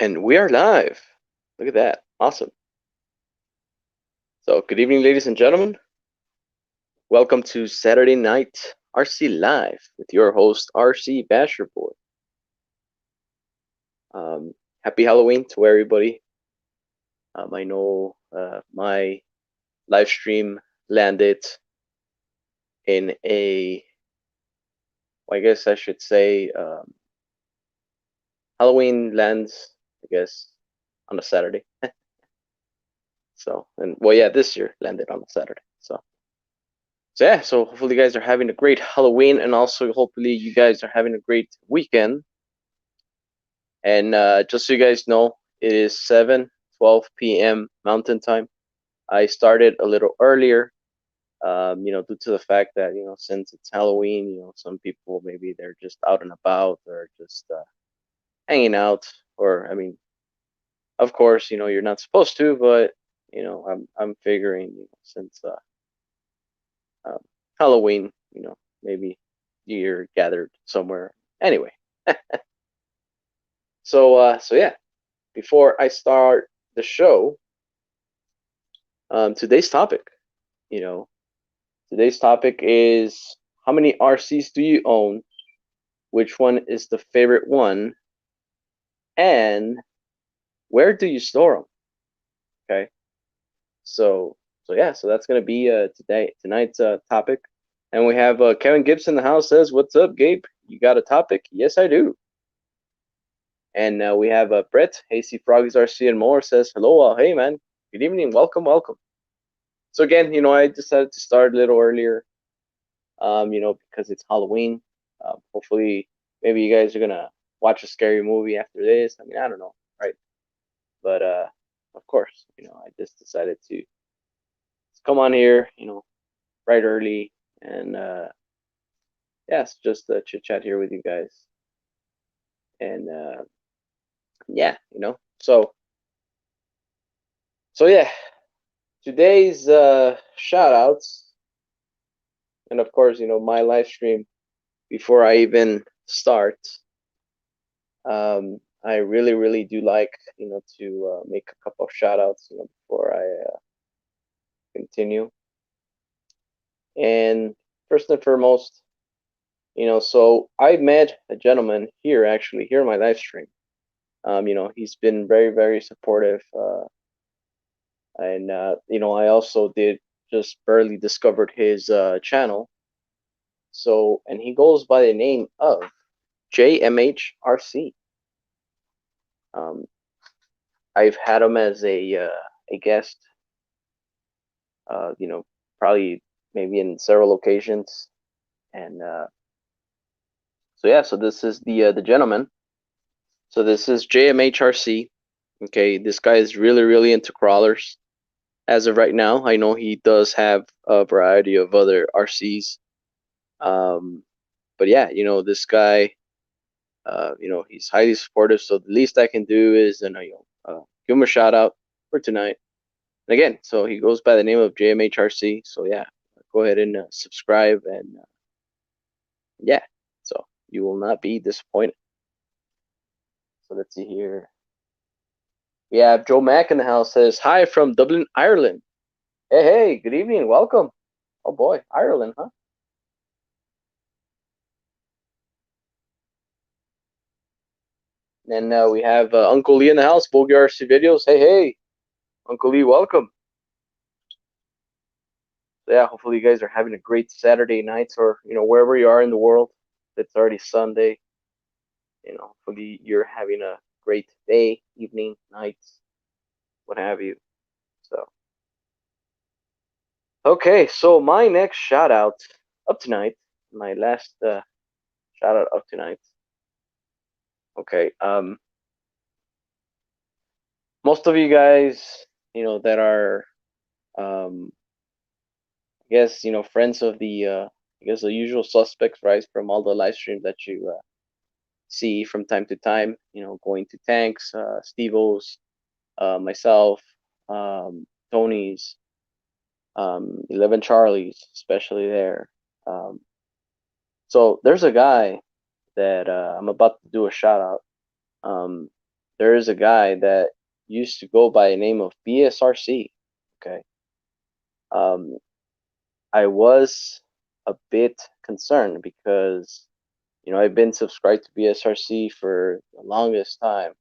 And we are live. Look at that. Awesome. So, good evening, ladies and gentlemen. Welcome to Saturday Night RC Live with your host, RC Basher Boy. Happy Halloween to everybody. I know my live stream landed in I guess I should say, Halloween lands, I guess, on a Saturday. This year landed on a Saturday. So hopefully you guys are having a great Halloween, and also hopefully you guys are having a great weekend. And just so you guys know, it is 7:12 p.m. Mountain Time. I started a little earlier, due to the fact that, since it's Halloween, some people maybe they're just out and about or just hanging out, or I mean, of course, you're not supposed to, but I'm figuring, since um, Halloween, maybe you're gathered somewhere. Anyway, so yeah, before I start the show, today's topic, you know, today's topic is how many RCs do you own? Which one is the favorite one? And where do you store them? Okay, so so that's gonna be tonight's topic, and we have Kevin Gibson in the house says, "What's up, Gabe? You got a topic?" Yes, I do. And we have Brett, Hasty Froggies RC and more says, hello, hey man, good evening, welcome. So again, I decided to start a little earlier, because it's Halloween. Hopefully, maybe you guys are gonna watch a scary movie after this. I mean, I don't know, right? But of course, I just decided to come on here, right early, and yes, just chit chat here with you guys, and yeah, so yeah, today's shout outs, and of course, my live stream before I even start. I really do like, to make a couple of shout outs, before I continue. And first and foremost, so I met a gentleman here, actually, here in my live stream. He's been very supportive. And, I also did just barely discovered his channel. So, and he goes by the name of JMHRC. Um, I've had him as a guest, probably maybe in several occasions, and so yeah, so this is the gentleman. So this is JMHRC. Okay, this guy is really into crawlers as of right now. I know he does have a variety of other RCs, um, but yeah, this guy, he's highly supportive. So the least I can do is, give him a shout out for tonight. And again, so he goes by the name of JMHRC. So yeah, go ahead and subscribe, and yeah, so you will not be disappointed. So let's see here. We have Joe Mack in the house, says hi from Dublin, Ireland. Hey, good evening, welcome. Oh boy, Ireland, huh? And we have Uncle Lee in the house, Bogey RC Videos. Hey, Uncle Lee, welcome. So yeah, hopefully you guys are having a great Saturday night, or wherever you are in the world. It's already Sunday. Hopefully you're having a great day, evening, night, what have you. So okay, so my next shout out of tonight, my last shout out of tonight. Okay, most of you guys, that are, um, I guess, friends of I guess the usual suspects, right, from all the live streams that you see from time to time, going to Tanks, Steve-O's, myself, Tony's, 11 Charlie's, especially there. So there's a guy that I'm about to do a shout out. Um, there is a guy that used to go by the name of BSRC. Okay. Um, I was a bit concerned because, I've been subscribed to BSRC for the longest time.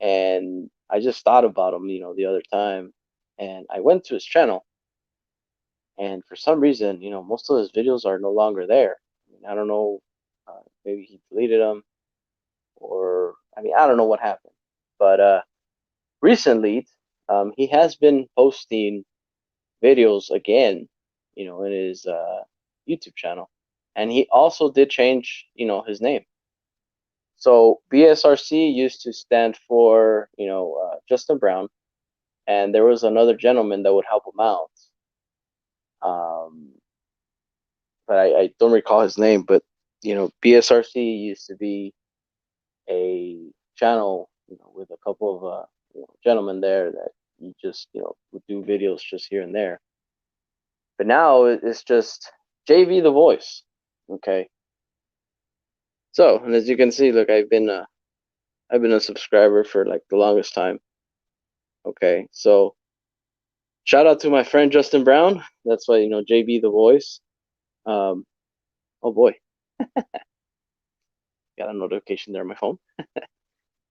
And I just thought about him, the other time. And I went to his channel. And for some reason, most of his videos are no longer there. I don't know, maybe he deleted them, or I don't know what happened. But recently, he has been posting videos again, in his YouTube channel, and he also did change, his name. So BSRC used to stand for, Justin Brown, and there was another gentleman that would help him out. Um, but I don't recall his name. But BSRC used to be a channel, with a couple of gentlemen there that you just would do videos just here and there. But now it's just JV the Voice. Okay. So, and as you can see, look, I've been a subscriber for like the longest time. Okay, so shout out to my friend Justin Brown. That's why JB the Voice. Oh boy, got a notification there on my phone.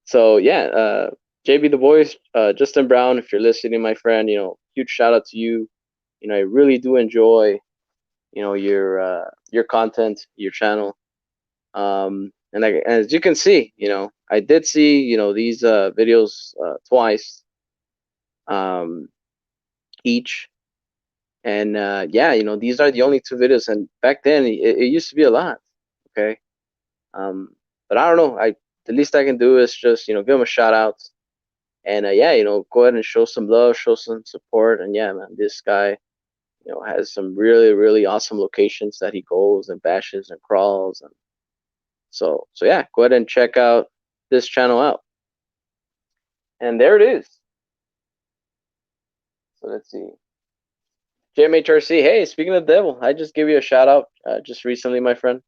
So yeah, JB the Voice, Justin Brown. If you're listening, my friend, huge shout out to you. I really do enjoy your content, your channel. And as you can see, I did see these videos twice, um, each. And yeah, these are the only two videos. And back then, it used to be a lot. Okay. But I don't know. The least I can do is just give him a shout out, and yeah, go ahead and show some love, show some support. And yeah, man, this guy has some really really awesome locations that he goes and bashes and crawls. And so yeah, go ahead and check out this channel out. And there it is. So let's see. JMHRC, hey, speaking of the devil, I just gave you a shout out just recently, my friend.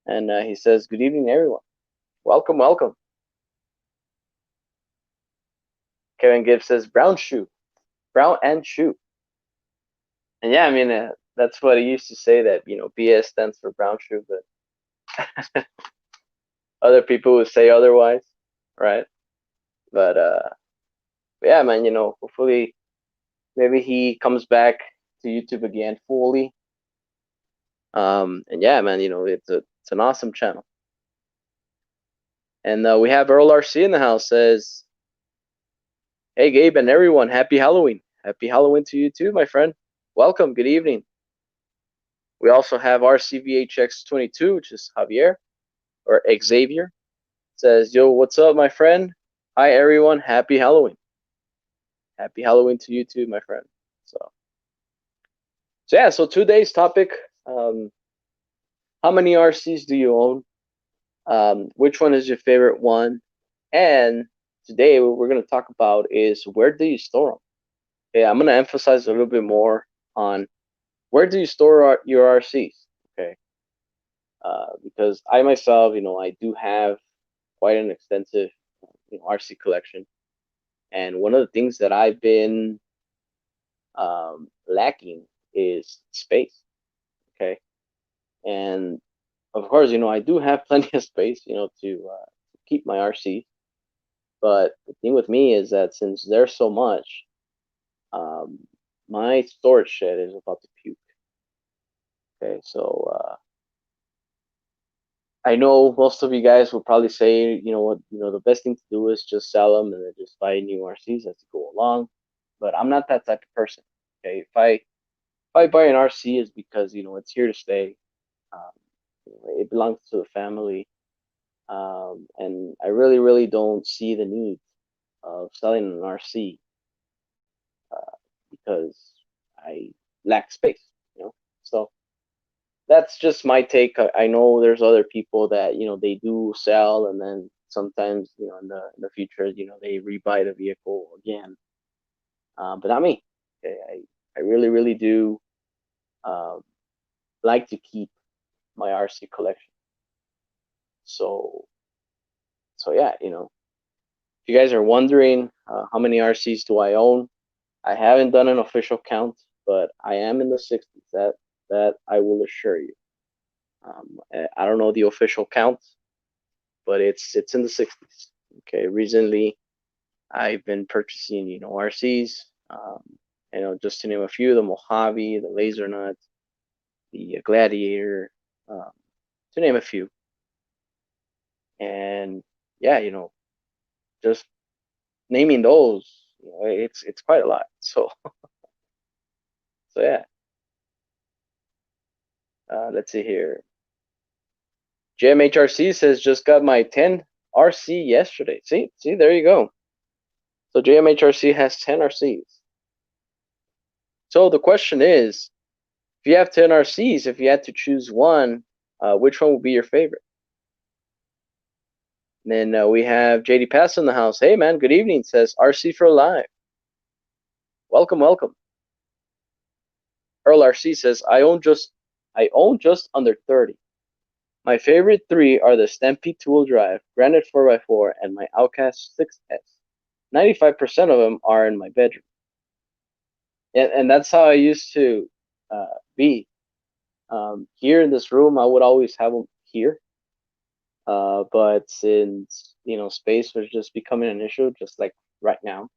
And he says, good evening, everyone. Welcome, welcome. Kevin Gibbs says, brown shoe. Brown and shoe. And yeah, that's what he used to say, that, BS stands for brown shoe, but other people would say otherwise, right? But yeah, man, hopefully maybe he comes back to YouTube again fully. And yeah, man, it's an awesome channel. And we have Earl RC in the house. Says, hey, Gabe and everyone, happy Halloween. Happy Halloween to you too, my friend. Welcome. Good evening. We also have RCVHX22, which is Javier, or Xavier. Says, yo, what's up, my friend? Hi, everyone. Happy Halloween. Happy Halloween to you too, my friend. So yeah, so today's topic, how many RCs do you own? Which one is your favorite one? And today what we're going to talk about is, where do you store them? Okay, I'm going to emphasize a little bit more on where do you store your RCs? Okay, because I myself, I do have quite an extensive RC collection, and one of the things that I've been lacking is space. Okay, and of course, I do have plenty of space, to keep my RC. But the thing with me is that since there's so much, um, my storage shed is about to puke. Okay, so I know most of you guys will probably say, what, the best thing to do is just sell them and then just buy new RCs as you go along. But I'm not that type of person. Okay, if I buy an RC, is because it's here to stay. Um, it belongs to the family, and I really really don't see the need of selling an RC because I lack space. So that's just my take. I know there's other people that they do sell, and then sometimes in the future they rebuy the vehicle again. But not me. Okay, I really really do um, like to keep my RC collection. So yeah, If you guys are wondering how many RCs do I own, I haven't done an official count, but I am in the 60s. That I will assure you. I don't know the official count, but it's in the 60s. Okay, recently I've been purchasing RCs. Just to name a few: the Mojave, the Laser Nut, the Gladiator, to name a few. And yeah, just naming those, it's quite a lot. So yeah. Let's see here. JMHRC says just got my 10 RC yesterday. See, there you go. So JMHRC has 10 RCs. So the question is, if you have 10 RCs, if you had to choose one, which one would be your favorite? And then we have JD Pass in the house. Hey man, good evening. Says RC for live. Welcome. Earl RC says I own just under 30. My favorite 3 are the Stampede 2-wheel drive, Granite 4x4, and my Outcast 6S. 95% of them are in my bedroom. And that's how I used to be. Here in this room, I would always have them here. But since, space was just becoming an issue, just like right now,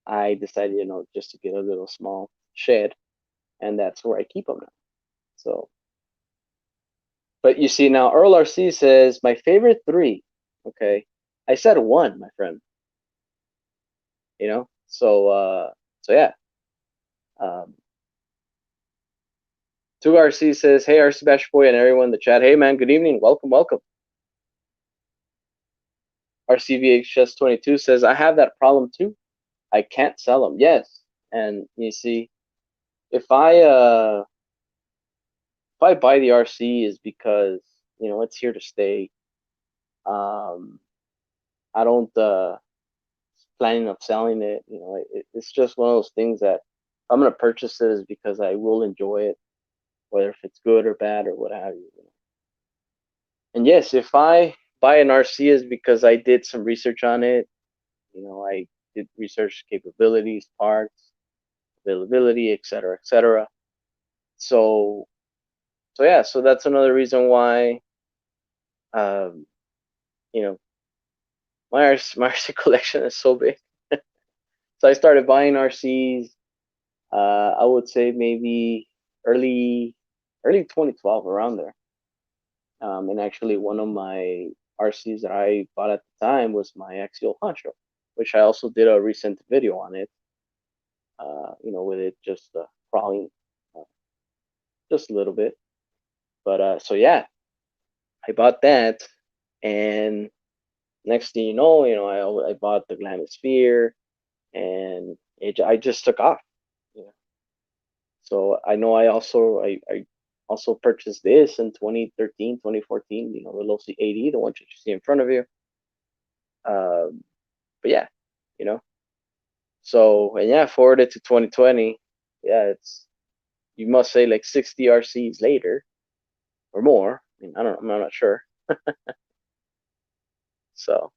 I decided, just to get a little small shed, and that's where I keep them now. So, but you see now, Earl RC says my favorite 3. Okay, I said 1, my friend. So yeah. 2RC says, hey, RC Bash Boy and everyone in the chat. Hey, man, good evening. Welcome. RCVHS22 says, I have that problem too. I can't sell them. Yes. And you see, if I buy the RC is because, it's here to stay. I don't planning on selling it. It's just one of those things that I'm going to purchase it is because I will enjoy it, whether if it's good or bad or what have you. And yes, if I buy an RC is because I did some research on it. I did research capabilities, parts, availability, etc., etc. So yeah, so that's another reason why, you know, my RC collection is so big. So I started buying RCs. I would say maybe early 2012, around there. And actually, one of my RCs that I bought at the time was my Axial Honcho, which I also did a recent video on it. With it just crawling just a little bit. But so yeah, I bought that, and next thing you know, I bought the Glamisphere, and I just took off. So I know I also purchased this in 2013, 2014. The Losi 80, the one that you see in front of you. But yeah, So and yeah, forwarded to 2020. Yeah, you must say like 60 RCs later or more. I mean, I'm not sure. So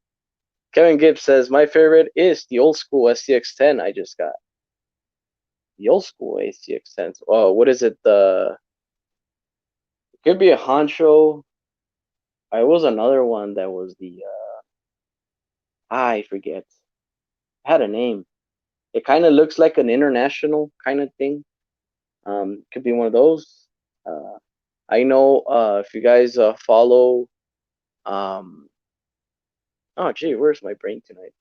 Kevin Gibbs says my favorite is the old school SCX10 I just got. The old school SCX10. Oh, what is it? It could be a Honcho. I was another one that was the I forget. It had a name. It kind of looks like an international kind of thing. Could be one of those. I know if you guys follow. Oh gee, where's my brain tonight?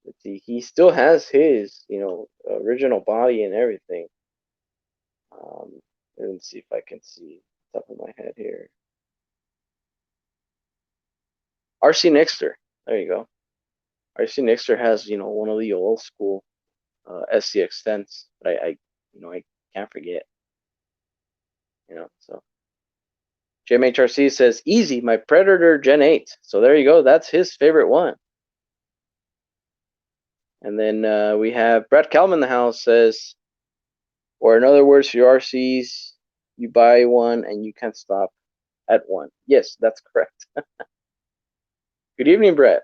Let's see. He still has his, original body and everything. Let's see if I can see top of my head here. RC Nixter. There you go. RC Nixter has, one of the old school SCX10s, but I can't forget. So JMHRC says easy, my Predator Gen 8. So there you go. That's his favorite one. And then we have Brad Kalman in the house says, or in other words, for your RCs, you buy one and you can't stop at one. Yes, that's correct. Good evening, Brett.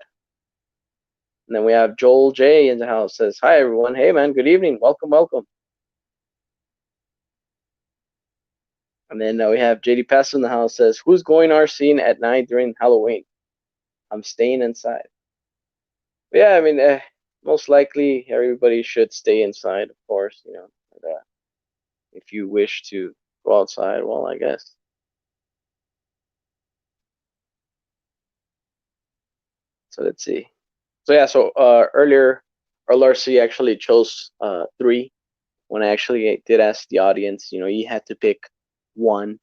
And then we have Joel J in the house. Says, hi, everyone. Hey, man. Good evening. Welcome, welcome. And then we have JD Pass in the house. Says, who's going RCing at night during Halloween? I'm staying inside. Yeah, I mean, most likely everybody should stay inside, of course, you know. But, if you wish to go outside, well, I guess. So let's see. So yeah, so earlier, RLRC actually chose 3. When I actually did ask the audience, you know, you had to pick 1.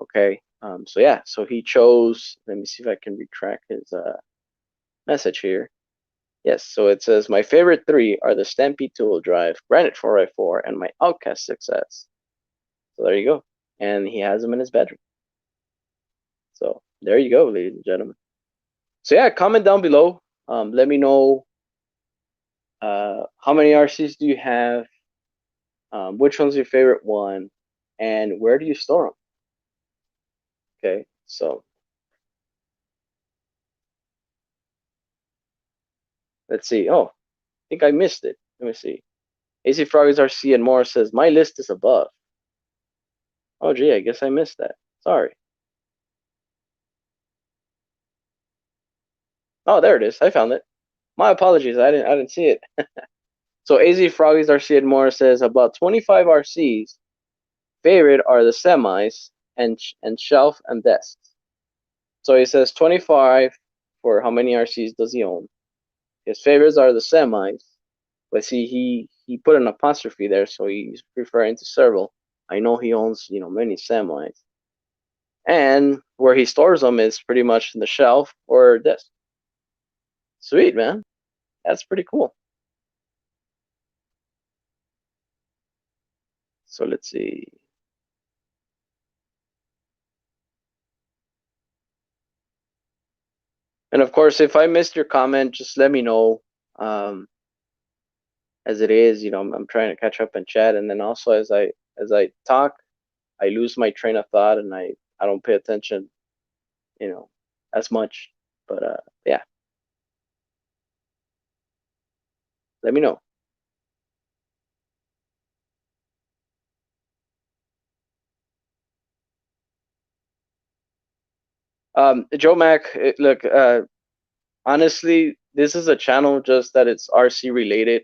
Okay. So yeah, so he chose. Let me see if I can retract his message here. Yes, so it says my favorite 3 are the Stampede 2-wheel drive, Granite 4x4, and my Outcast 6S. So there you go, and he has them in his bedroom. So there you go, ladies and gentlemen. So yeah, comment down below. Let me know how many RCs do you have, which one's your favorite one, and where do you store them? Okay, so let's see. Oh, I think I missed it. Let me see. AC Froggies RC and more says my list is above. Oh gee, I guess I missed that. Sorry. Oh, there it is. I found it. My apologies. I didn't see it. So AZ Froggies RC and more says about 25 RCs. Favorite are the semis and shelf and desks. So he says 25 for how many RCs does he own? His favorites are the semis. But see, he put an apostrophe there, so he's referring to several. I know he owns, you know, many semis. And where he stores them is pretty much in the shelf or desk. Sweet, man. That's pretty cool. So let's see. And of course, if I missed your comment, just let me know. As it is, you know, I'm trying to catch up and chat, and then also as I talk, I lose my train of thought and I don't pay attention, you know, as much. But yeah, let me know. Joe Mac, look, honestly, this is a channel just that it's RC related.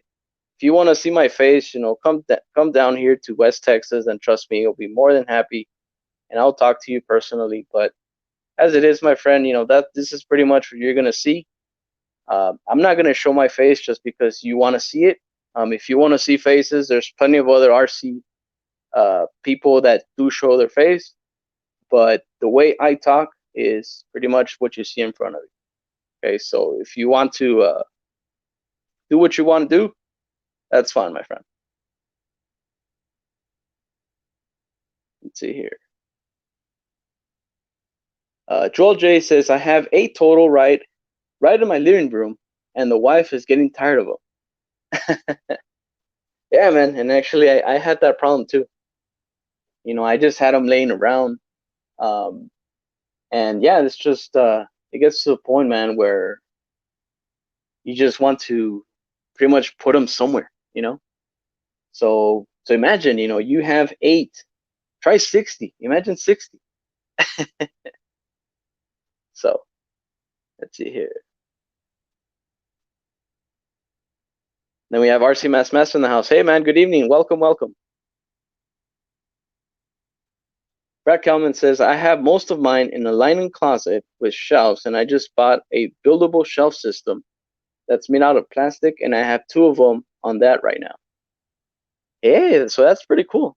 If you want to see my face, you know, come down here to West Texas, and trust me, you'll be more than happy, and I'll talk to you personally. But as it is, my friend, you know that this is pretty much what you're gonna see. I'm not gonna show my face just because you want to see it. If you want to see faces, there's plenty of other RC people that do show their face. But the way I talk is pretty much what you see in front of you. Okay, so if you want to do what you want to do, that's fine, my friend. Let's see here. Joel J says, I have 8 total right in my living room, and the wife is getting tired of them. Yeah, man. And actually, I had that problem too. You know, I just had them laying around. Um, and yeah, it's just, it gets to the point, man, where you just want to pretty much put them somewhere, you know? So imagine, you know, you have 8, try 60. Imagine 60. So let's see here. Then we have RC Mass in the house. Hey, man, good evening. Welcome, welcome. Brad Kelman says, I have most of mine in a linen closet with shelves, and I just bought a buildable shelf system that's made out of plastic, and I have 2 of them on that right now. Hey, so that's pretty cool.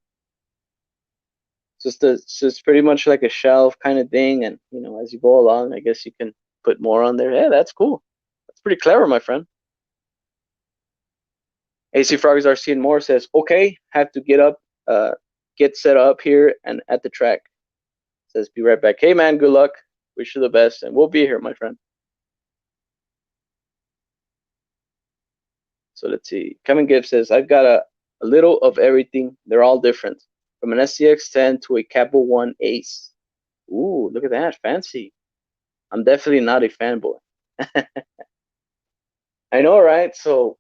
Just pretty much like a shelf kind of thing, and you know, as you go along, I guess you can put more on there. Yeah, that's cool. That's pretty clever, my friend. AC Frogs RC and more says, okay, have to get set up here and at the track. Says, be right back. Hey, man, good luck. Wish you the best, and we'll be here, my friend. So let's see. Kevin Gibbs says, I've got a little of everything. They're all different. From an SCX 10 to a Capo 1 Ace. Ooh, look at that. Fancy. I'm definitely not a fanboy. I know, right? So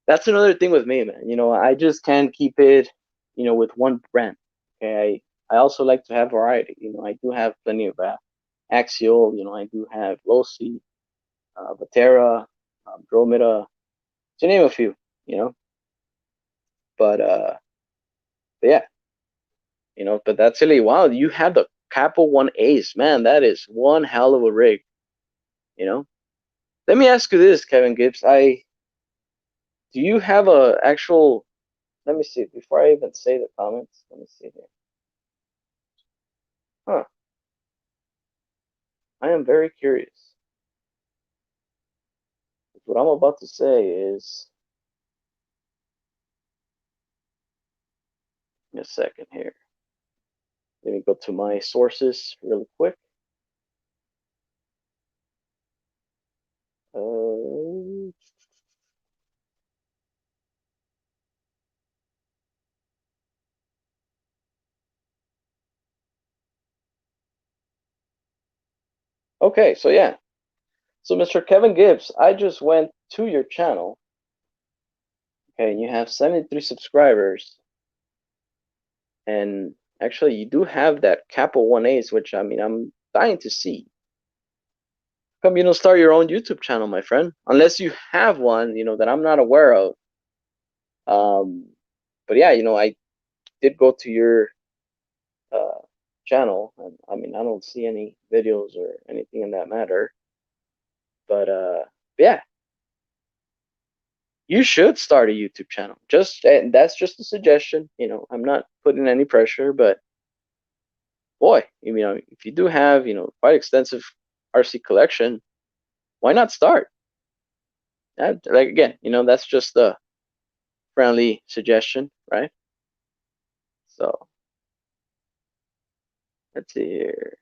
that's another thing with me, man. I just can't keep it, with one brand. Okay, I also like to have variety. I do have plenty of Axial. I do have Losi, Vatera, Dromeda, to name a few. You know, but yeah, but that's really wow. You have the Capo One Ace, man. That is one hell of a rig. You know. Let me ask you this, Kevin Gibbs. Do you have a actual? Let me see before I even say the comments. Let me see here. Huh. I am very curious. What I'm about to say is, in a second here. Let me go to my sources really quick. Uh, okay, so yeah. So Mr. Kevin Gibbs, I just went to your channel. Okay, and you have 73 subscribers. And actually, you do have that Capo 1As, which I mean, I'm dying to see. Come, start your own YouTube channel, my friend. Unless you have one, that I'm not aware of. Um, but yeah, I did go to your uh, channel, and I mean, I don't see any videos or anything in that matter. But yeah, you should start a YouTube channel. And that's just a suggestion. I'm not putting any pressure, but boy, if you do have, quite extensive RC collection, why not start? Like again, that's just a friendly suggestion, right? So let's see here.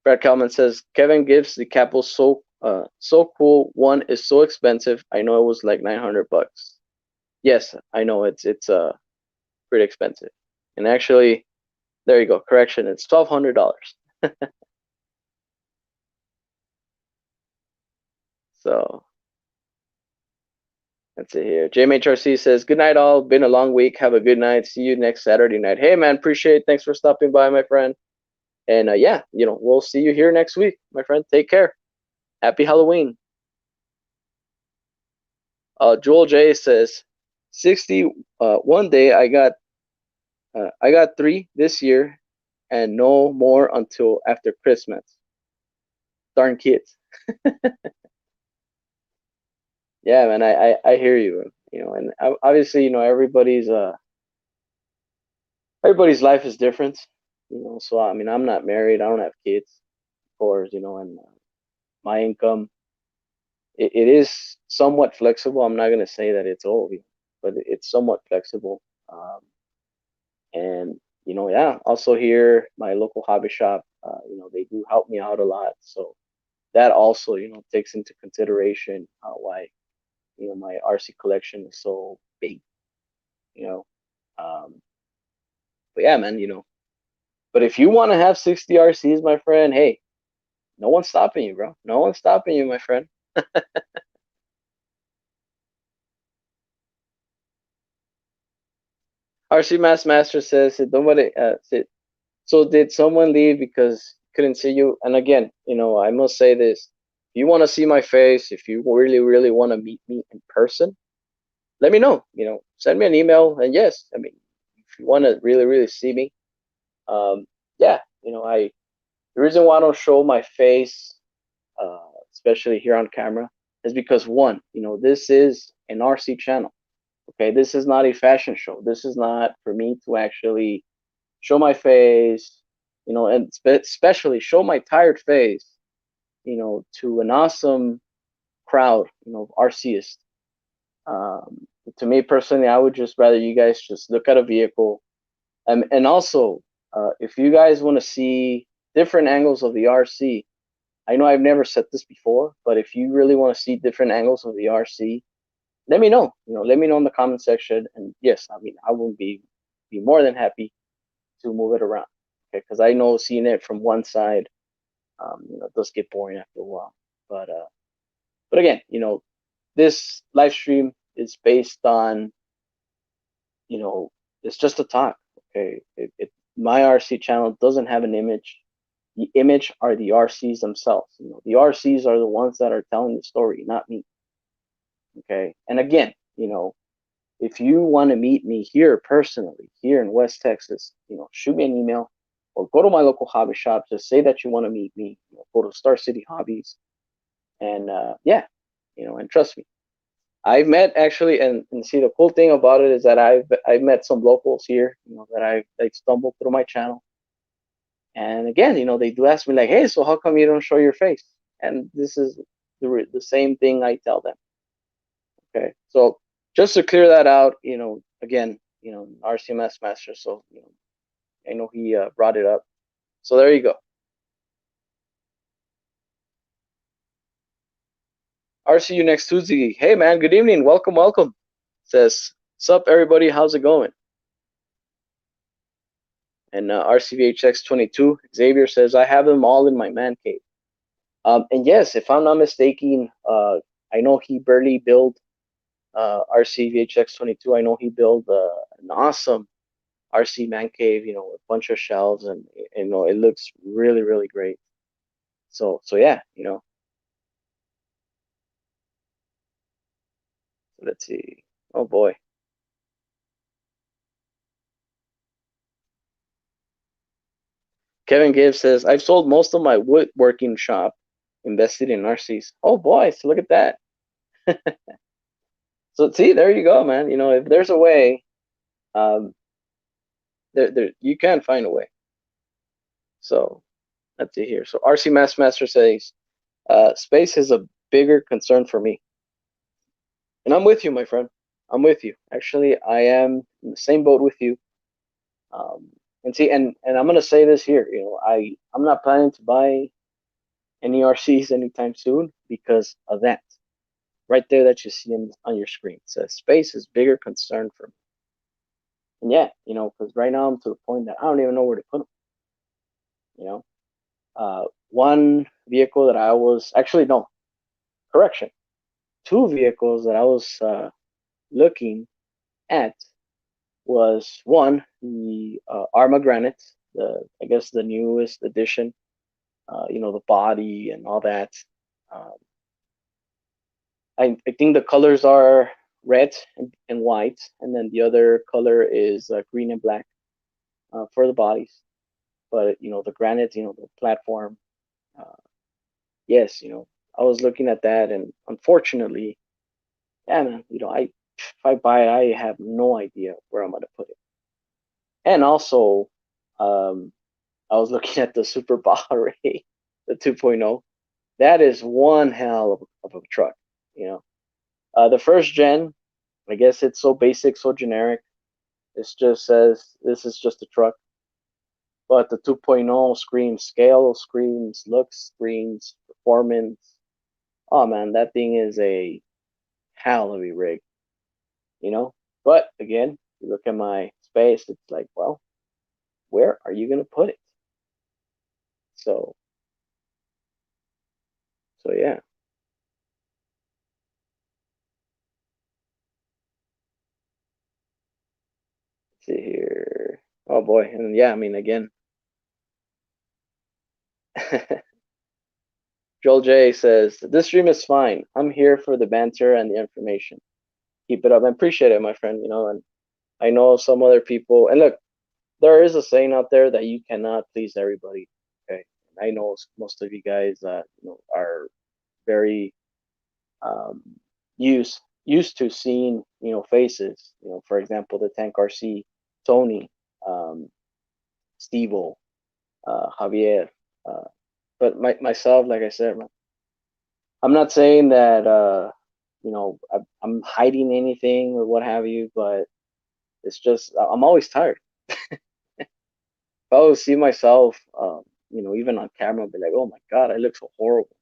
Brad Kalman says Kevin Gibbs the Capo so cool. One is so expensive. I know it was like $900. Yes, I know it's pretty expensive. And actually, there you go. Correction, it's $1,200. So let's see here. JMHRC says, good night, all. Been a long week. Have a good night. See you next Saturday night. Hey, man, appreciate it. Thanks for stopping by, my friend. And yeah, we'll see you here next week, my friend. Take care. Happy Halloween. Joel J says, 60. One day I got 3 this year, and no more until after Christmas. Darn kids. Yeah, man, I hear you. And obviously, everybody's life is different. So I mean, I'm not married. I don't have kids, of course. And my income, it is somewhat flexible. I'm not gonna say that it's all, but it's somewhat flexible. And yeah, also here, my local hobby shop, they do help me out a lot. So that also, takes into consideration why, my RC collection is so big. You know, um, but yeah, man, But if you want to have 60 RCs, my friend, hey, no one's stopping you, bro. No one's stopping you, my friend. RC Master says, so did someone leave because couldn't see you? And again, I must say this. If you want to see my face, if you really, really want to meet me in person, let me know. Send me an email. And yes, I mean, if you want to really, really see me, yeah, the reason why I don't show my face, especially here on camera, is because one, this is an RC channel. Okay, this is not a fashion show. This is not for me to actually show my face, and especially show my tired face, to an awesome crowd, RCists. To me personally, I would just rather you guys just look at a vehicle, and also, if you guys want to see different angles of the RC, I know I've never said this before, but if you really want to see different angles of the RC, let me know. Let me know in the comment section. And yes, I mean, I will be more than happy to move it around. Okay, because I know seeing it from one side, it does get boring after a while. But again, this live stream is based on, it's just a talk. Okay, my RC channel doesn't have an image. The image are the RCs themselves. The RCs are the ones that are telling the story, not me. Okay, and again, if you want to meet me here personally, here in West Texas, shoot me an email or go to my local hobby shop. Just say that you want to meet me. Go to Star City Hobbies, and yeah, and trust me, I've met actually, and see the cool thing about it is that I've met some locals here, that I stumbled through my channel, and again, they do ask me like, hey, so how come you don't show your face? And this is the same thing I tell them. Okay, so just to clear that out, again, RCMS master, so I know he brought it up. So there you go. RCU next Tuesday. Hey man, good evening. Welcome, welcome. Says, sup everybody, how's it going? And RCVHX22, Xavier says, I have them all in my man cave. And yes, if I'm not mistaken, I know he barely built RCVHX22. I know he built an awesome RC man cave, a bunch of shelves, and it looks really, really great. So yeah, let's see. Oh boy. Kevin Gibbs says, I've sold most of my woodworking shop, invested in RCs. Oh boy, so look at that. So see, there you go, man. If there's a way, um, there you can find a way. So let's see here. So RC Master says, space is a bigger concern for me. And I'm with you, my friend. I'm with you. Actually, I am in the same boat with you. And see, and I'm gonna say this here. I'm not planning to buy any RCs anytime soon because of that. Right there that you see on your screen. It says space is bigger concern for me. And yeah, because right now I'm to the point that I don't even know where to put them. One vehicle that I was actually no, correction, two vehicles that I was looking at was one, the Arma Granite, I guess the newest edition. The body and all that. Um, I think the colors are red and white, and then the other color is green and black for the bodies. But the granite, the platform. Uh, yes, I was looking at that, and unfortunately, yeah, man, if I buy it, I have no idea where I'm gonna put it. And also, um, I was looking at the Super Baja Ray, the 2.0. That is one hell of a truck, The first gen, I guess it's so basic, so generic. It just says this is just a truck. But the 2.0 screams scale, screams looks, screams performance. Oh man, that thing is a hell of a rig, But again, you look at my space, it's like, well, where are you gonna put it? So yeah. Let's see here. Oh boy, and yeah, I mean again. Joel J says, this stream is fine. I'm here for the banter and the information. Keep it up. I appreciate it, my friend, and I know some other people, and look, there is a saying out there that you cannot please everybody. Okay. I know most of you guys are very um, used to seeing, faces, for example, the Tank RC, Tony, Steve, Javier, uh, but myself, like I said, I'm not saying that I'm hiding anything or what have you, but it's just I'm always tired. If I would see myself, even on camera, I'd be like, "Oh my God, I look so horrible,"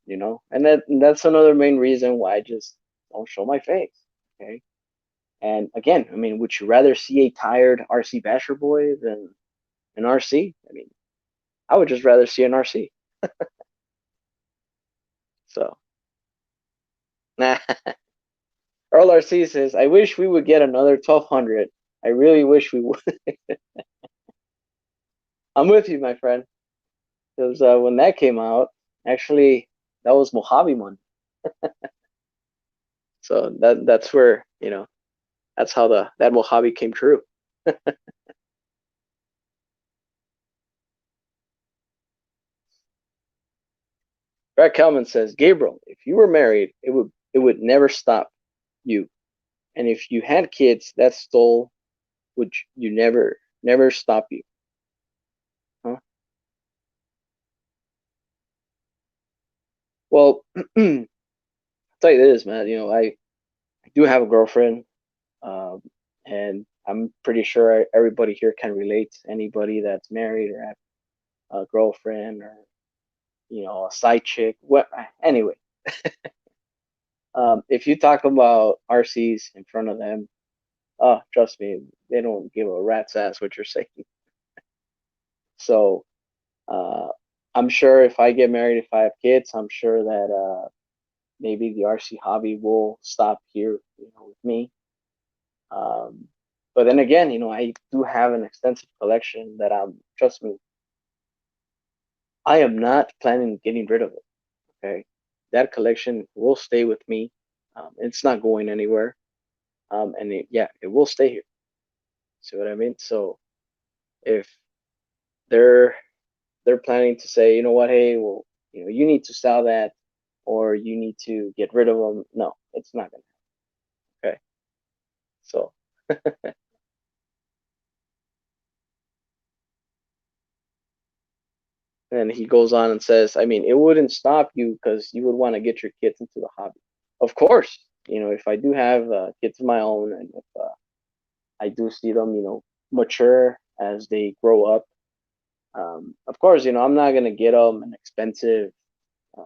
And that's another main reason why I just don't show my face. Okay. And again, I mean, would you rather see a tired RC Basher boy than an RC. I mean, I would just rather see an RC. So, nah. Earl RC says, I wish we would get another 1200. I really wish we would. I'm with you, my friend. Because when that came out, actually, that was Mojave money. So that's where, that's how that Mojave came true. Brad Kelman says, Gabriel, if you were married, it would never stop you. And if you had kids, that stole would you never stop you. Huh? Well, I'll tell you this, man. I do have a girlfriend, um, and I'm pretty sure everybody here can relate. Anybody that's married or have a girlfriend or a side chick. What anyway? If you talk about RCs in front of them, oh, trust me, they don't give a rat's ass what you're saying. So uh, I'm sure if I get married, if I have kids, I'm sure that maybe the RC hobby will stop here, with me. Um, but then again, I do have an extensive collection that trust me, I am not planning on getting rid of it. Okay, that collection will stay with me. It's not going anywhere. And yeah, it will stay here. See what I mean? So if they're they're planning to say, you know what, hey, well, you need to sell that or you need to get rid of them. No, it's not gonna happen. Okay. So and he goes on and says, I mean, it wouldn't stop you because you would want to get your kids into the hobby. Of course, if I do have kids of my own and if I do see them, mature as they grow up, of course, I'm not gonna get them an expensive, uh,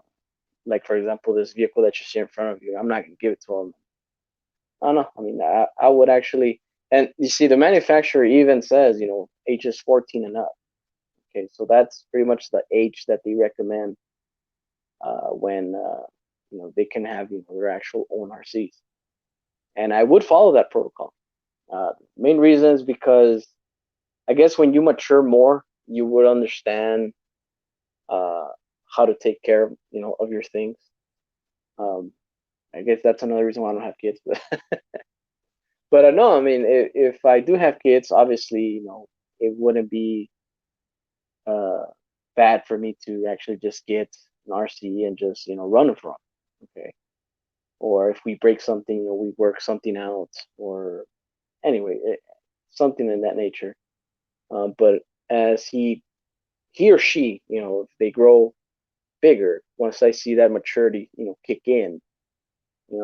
like for example, this vehicle that you see in front of you. I'm not gonna give it to them. I don't know. I mean, I would actually, and you see, the manufacturer even says, ages 14 and up. Okay, so that's pretty much the age that they recommend when they can have their actual own RCs. And I would follow that protocol. Main reason is because I guess when you mature more, you would understand uh, how to take care of of your things. Um, I guess that's another reason why I don't have kids. But I know, I mean, if I do have kids, obviously, it wouldn't be uh, bad for me to actually just get an RC and just run it from. Okay. Or if we break something or we work something out, or anyway, something in that nature. But as he or she, if they grow bigger, once I see that maturity, kick in,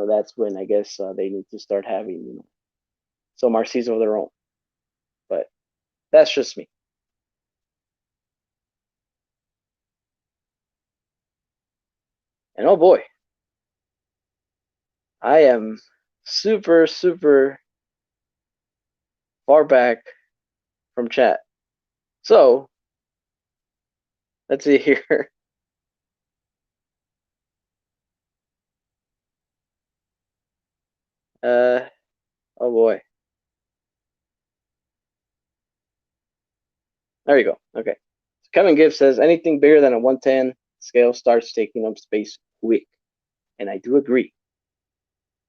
that's when I guess they need to start having, some RCs of their own. But that's just me. And oh boy, I am super, super far back from chat. So let's see here. Oh boy. There you go. Okay. So Kevin Gibbs says anything bigger than a 110 scale starts taking up space quick. And I do agree.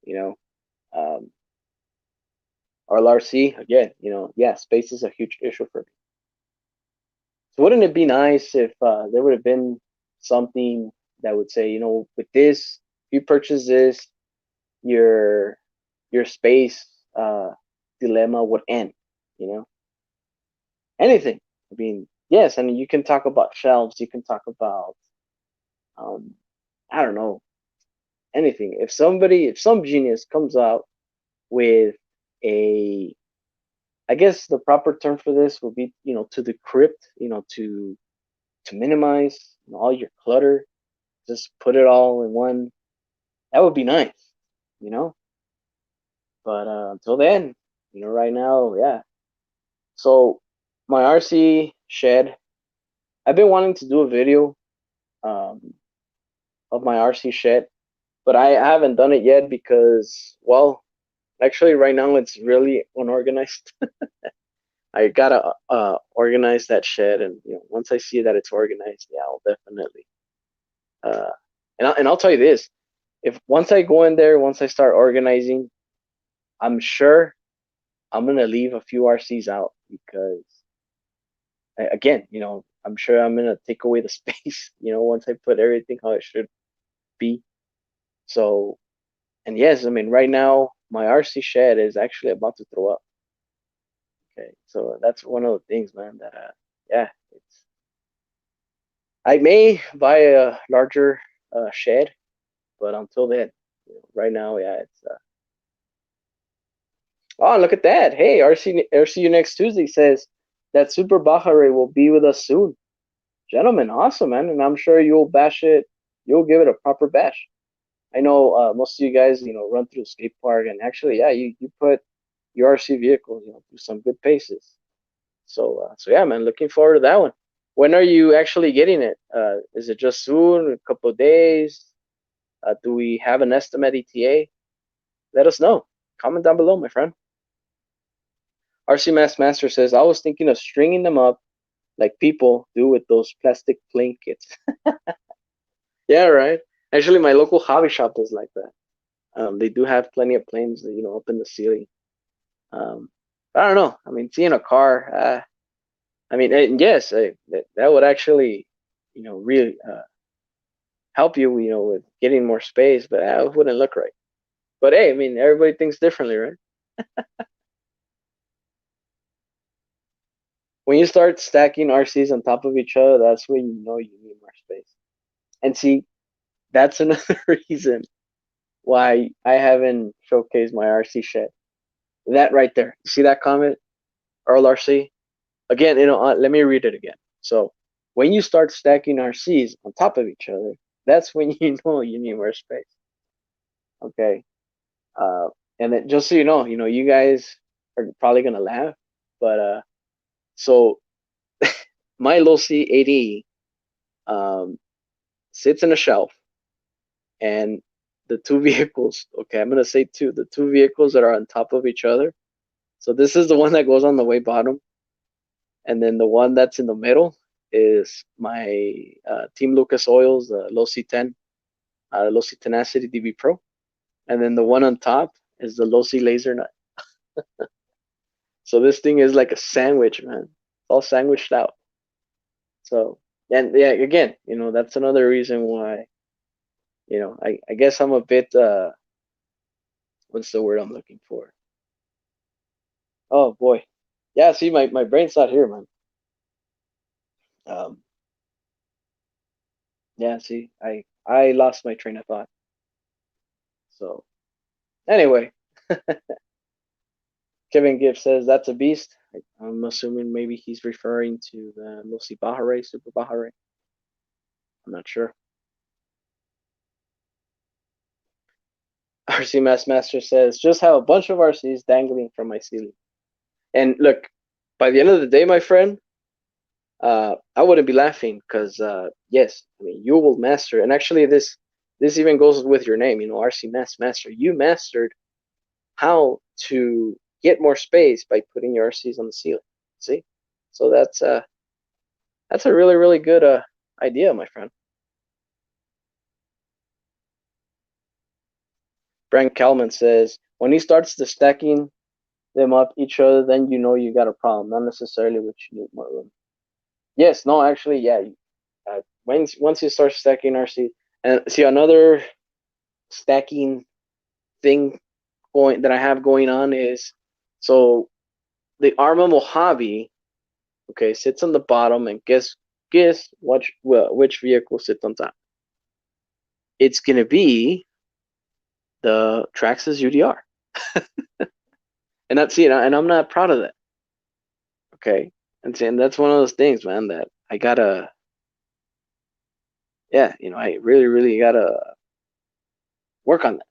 You know, um, RLRC, again, yeah, space is a huge issue for me. So wouldn't it be nice if there would have been something that would say, with this, if you purchase this, your your space dilemma would end, you know? Anything. I mean, yes, and you can talk about shelves, you can talk about um, I don't know, anything. If some genius comes out with a, I guess the proper term for this would be, to decrypt, to minimize all your clutter, just put it all in one. That would be nice, you know. But until then, right now, yeah. So my RC shed. I've been wanting to do a video um, of my RC shed, but I haven't done it yet because, well, actually, right now it's really unorganized. I gotta organize that shed, and once I see that it's organized, yeah, I'll definitely. Uh, and I'll tell you this: if once I go in there, once I start organizing, I'm sure I'm gonna leave a few RCs out because, again, I'm sure I'm gonna take away the space. Once I put everything how it should be. So, and yes, I mean, right now my RC shed is actually about to throw up. Okay, so that's one of the things, man. That yeah, it's. I may buy a larger shed, but until then, right now, yeah, it's. Oh, look at that! Hey, RCU next Tuesday says that Super Bahare will be with us soon, gentlemen. Awesome, man, and I'm sure you'll bash it. You'll give it a proper bash. I know most of you guys, run through the skate park, and actually, yeah, you put your RC vehicles, through some good paces. So yeah, man, looking forward to that one. When are you actually getting it? Is it just soon? A couple of days? Do we have an estimate ETA? Let us know. Comment down below, my friend. RC Master says, I was thinking of stringing them up like people do with those plastic plane kits. Yeah, right. Actually, my local hobby shop is like that. They do have plenty of planes, up in the ceiling. Um, I don't know. I mean, seeing a car, I mean, yes, that would actually, really help you, with getting more space, but it wouldn't look right. But hey, I mean, everybody thinks differently, right? When you start stacking RCs on top of each other, that's when you know you need more space. And see, that's another reason why I haven't showcased my RC shed. That right there. See that comment, Earl RC? Again, let me read it again. So, when you start stacking RCs on top of each other, that's when you know you need more space. Okay. Uh, and then just so you guys are probably gonna laugh, but so my Losi 80 sits in a shelf, and the two vehicles. Okay, I'm gonna say two. The two vehicles that are on top of each other. So this is the one that goes on the way bottom, and then the one that's in the middle is my Team Lucas Oils, the Losi 10, Losi Tenacity DB Pro, and then the one on top is the Losi Laser Nut. So this thing is like a sandwich, man. It's all sandwiched out. So, and yeah, again, that's another reason why, I guess I'm a bit what's the word I'm looking for? Oh boy. Yeah, see my brain's not here, man. Um yeah, see, I lost my train of thought. So anyway, Kevin Gibbs says that's a beast. I'm assuming maybe he's referring to the Lucy Bahare, Super Bahare. I'm not sure. RC Master says just have a bunch of RCs dangling from my ceiling. And look, by the end of the day, my friend, I wouldn't be laughing because yes, I mean you will master. And actually, this even goes with your name. RC Master. You mastered how to get more space by putting your RCs on the ceiling. See, so that's a really really good idea, my friend. Frank Kalman says when he starts the stacking them up each other, then you know you got a problem. Not necessarily which you need more room. Yes, no, actually, yeah. Once you start stacking RC, and see another stacking thing going that I have going on is so the Arma Mojave, okay, sits on the bottom, and guess which vehicle sits on top? It's gonna be the Traxxas UDR, and that's and I'm not proud of that. Okay, and that's one of those things, man, that I gotta, yeah, I really really gotta work on that.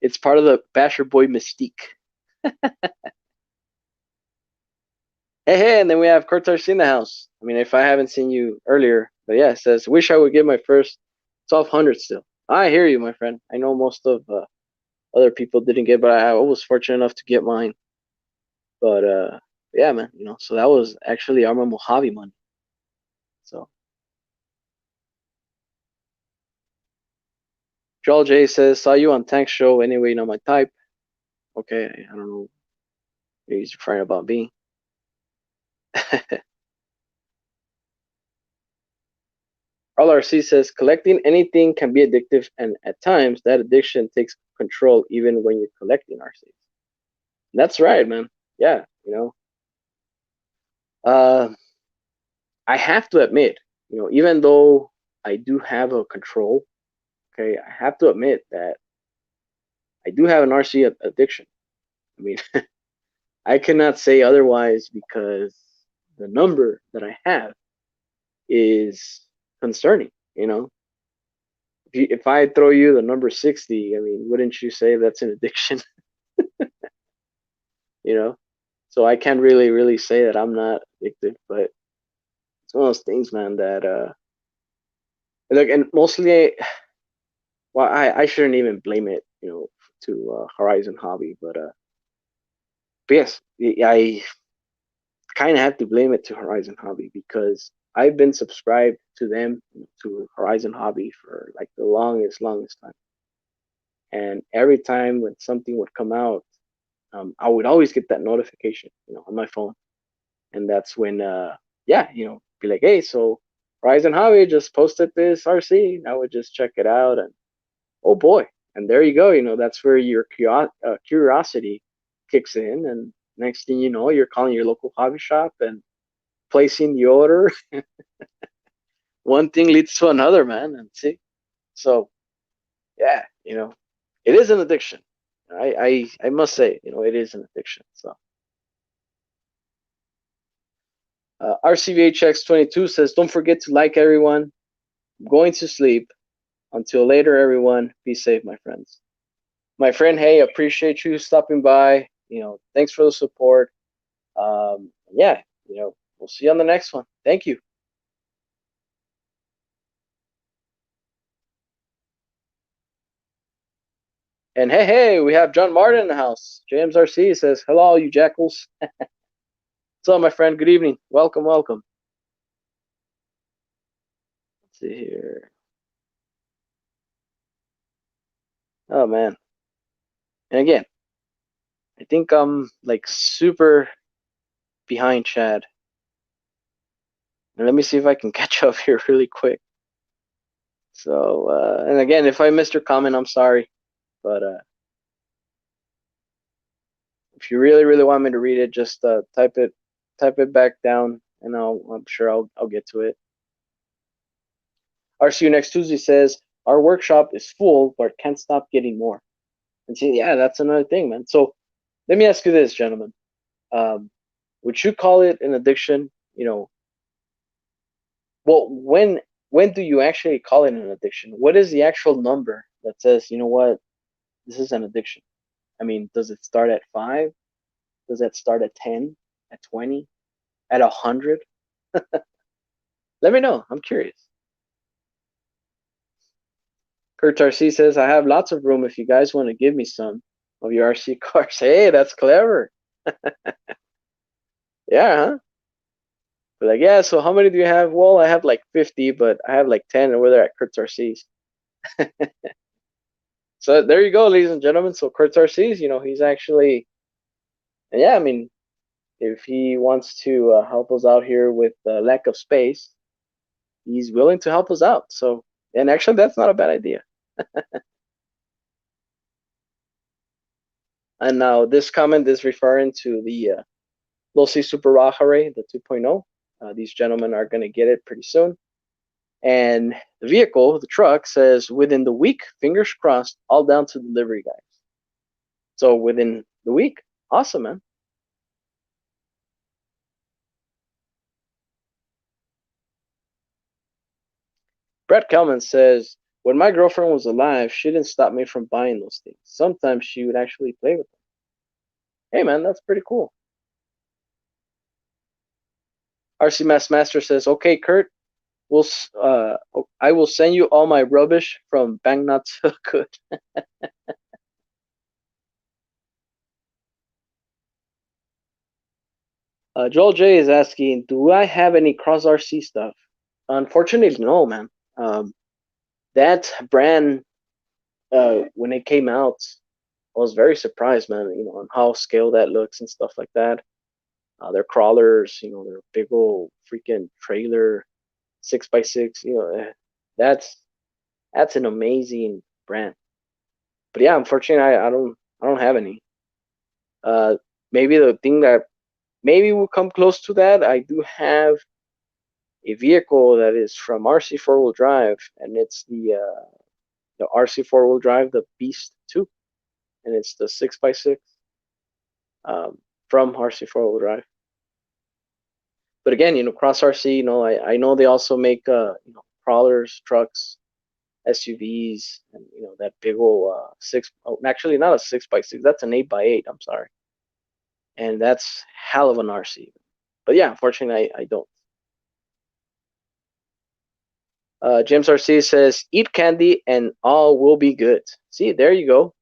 It's part of the Basher Boy mystique. Hey, and then we have Cortars in the house. I mean, if I haven't seen you earlier, but yeah, it says, wish I would get my first 1200 still. I hear you, my friend. I know most of other people didn't get, but I was fortunate enough to get mine. But yeah, man, so that was actually Arma Mojave money. So Joel J says, saw you on Tank Show. Anyway, you know my type. Okay, I don't know. Maybe he's referring about me. RLRC says collecting anything can be addictive, and at times that addiction takes control even when you're collecting RCs. That's right, man. Yeah, Uh, I have to admit, even though I do have a control, okay, I have to admit that I do have an RC addiction. I mean, I cannot say otherwise because the number that I have is concerning. If I throw you the number 60, I mean, wouldn't you say that's an addiction? you know, so I can't really say that I'm not addicted, but it's one of those things, man. That look, and mostly, well, I shouldn't even blame it, to Horizon Hobby, but yes, I kind of have to blame it to Horizon Hobby because I've been subscribed to them, to Horizon Hobby for like the longest time. And every time when something would come out, I would always get that notification, on my phone. And that's when, yeah, be like, hey, so Horizon Hobby just posted this RC. I would just check it out, and oh boy, and there you go. That's where your curiosity kicks in, and next thing you know, you're calling your local hobby shop and placing the order. One thing leads to another, man, and see. So yeah, it is an addiction. I must say, it is an addiction. So RCVHX22 says, don't forget to like everyone. I'm going to sleep. Until later, everyone. Be safe, my friends. My friend, hey, appreciate you stopping by. Thanks for the support. Yeah, we'll see you on the next one. Thank you. And hey, we have John Martin in the house. James RC says, hello, you jackals. What's up, my friend? Good evening. Welcome. Let's see here. Oh, man. And again, I think I'm like super behind Chad. And let me see if I can catch up here really quick. So, and again, if I missed your comment, I'm sorry. But if you really want me to read it, just type it back down, and I'm sure I'll get to it. Our see you next Tuesday says our workshop is full, but can't stop getting more. And see, yeah, that's another thing, man. So let me ask you this, gentlemen. Would you call it an addiction? Well, when do you actually call it an addiction? What is the actual number that says, you know what, this is an addiction? I mean, does it start at 5? Does it start at 10? At 20? At 100? Let me know. I'm curious. Kurt RC says, I have lots of room if you guys want to give me some of your RC cars. Hey, that's clever. Yeah, huh? But like, yeah, so how many do you have? Well, I have like 50, but I have like 10 over there at Kurt's RC's. So there you go, ladies and gentlemen. So Kurt's RC's, he's actually, and yeah, I mean, if he wants to help us out here with lack of space, he's willing to help us out. So, and actually, that's not a bad idea. And now this comment is referring to the Losi Super Raja Ray, the 2.0. These gentlemen are going to get it pretty soon. And the vehicle, the truck, says within the week, fingers crossed, all down to delivery guys. So within the week, awesome, man. Brett Kelman says, when my girlfriend was alive, she didn't stop me from buying those things. Sometimes she would actually play with them. Hey, man, that's pretty cool. RC Master says, "Okay, Kurt, I will send you all my rubbish from Banknot to Good." Joel J is asking, "Do I have any Cross RC stuff?" Unfortunately, no, man. That brand, when it came out, I was very surprised, man. On how scale that looks and stuff like that. Their crawlers, their big old freaking trailer, 6x6. That's that's an amazing brand. But yeah, unfortunately, I don't have any. Uh, maybe the thing that maybe will come close to that, I do have a vehicle that is from RC four wheel drive, and it's the RC four wheel drive, the Beast 2, and it's the 6x6 um, from RC four wheel drive. But again, Cross RC, I know they also make crawlers, trucks, SUVs, and that big old six. Oh, actually, not a 6x6. That's an 8x8. I'm sorry, and that's hell of an RC. But yeah, unfortunately, I don't. James RC says, "Eat candy and all will be good." See, there you go.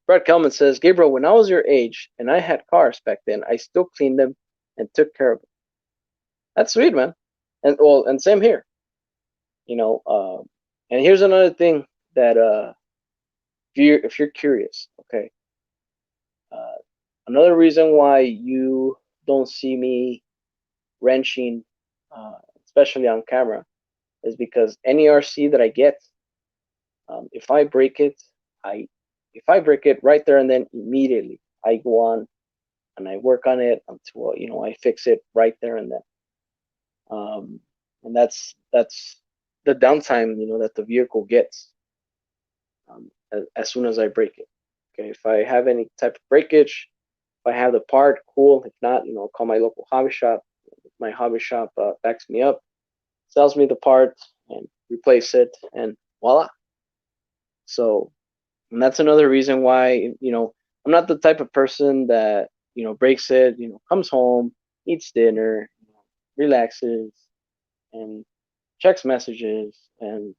Brad Kelman says, "Gabriel, when I was your age and I had cars back then, I still cleaned them and took care of them." That's sweet, man. And same here. And here's another thing that if you're curious, okay, uh, another reason why you don't see me wrenching, especially on camera, is because any RC that I get, if I break it, I if I break it right there and then immediately I go on and I work on it until I fix it right there and then. And that's the downtime that the vehicle gets as soon as I break it. Okay, if I have any type of breakage, if I have the part, cool. If not, I'll call my local hobby shop. My hobby shop backs me up, sells me the part, and replace it, and voila. So, and that's another reason why I'm not the type of person that breaks it, comes home, eats dinner, relaxes, and checks messages, and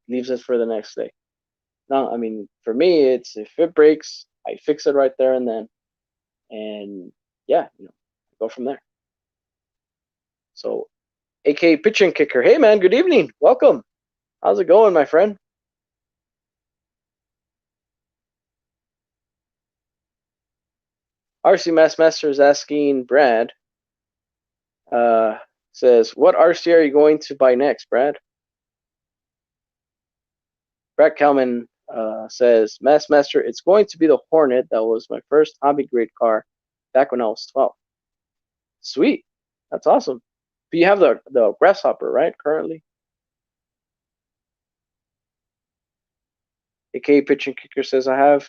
leaves it for the next day. No, I mean, for me, it's if it breaks, I fix it right there and then, and yeah, go from there. So, AK Pitch and Kicker, hey man, good evening, welcome. How's it going, my friend? RC Master is asking Brad, uh, says, what RC are you going to buy next, Brad? Brad Kalman says, Master, it's going to be the Hornet. That was my first hobby grade car back when I was 12. Sweet. That's awesome. But you have the Grasshopper, right, currently? AKA Pitch and Kicker says, I have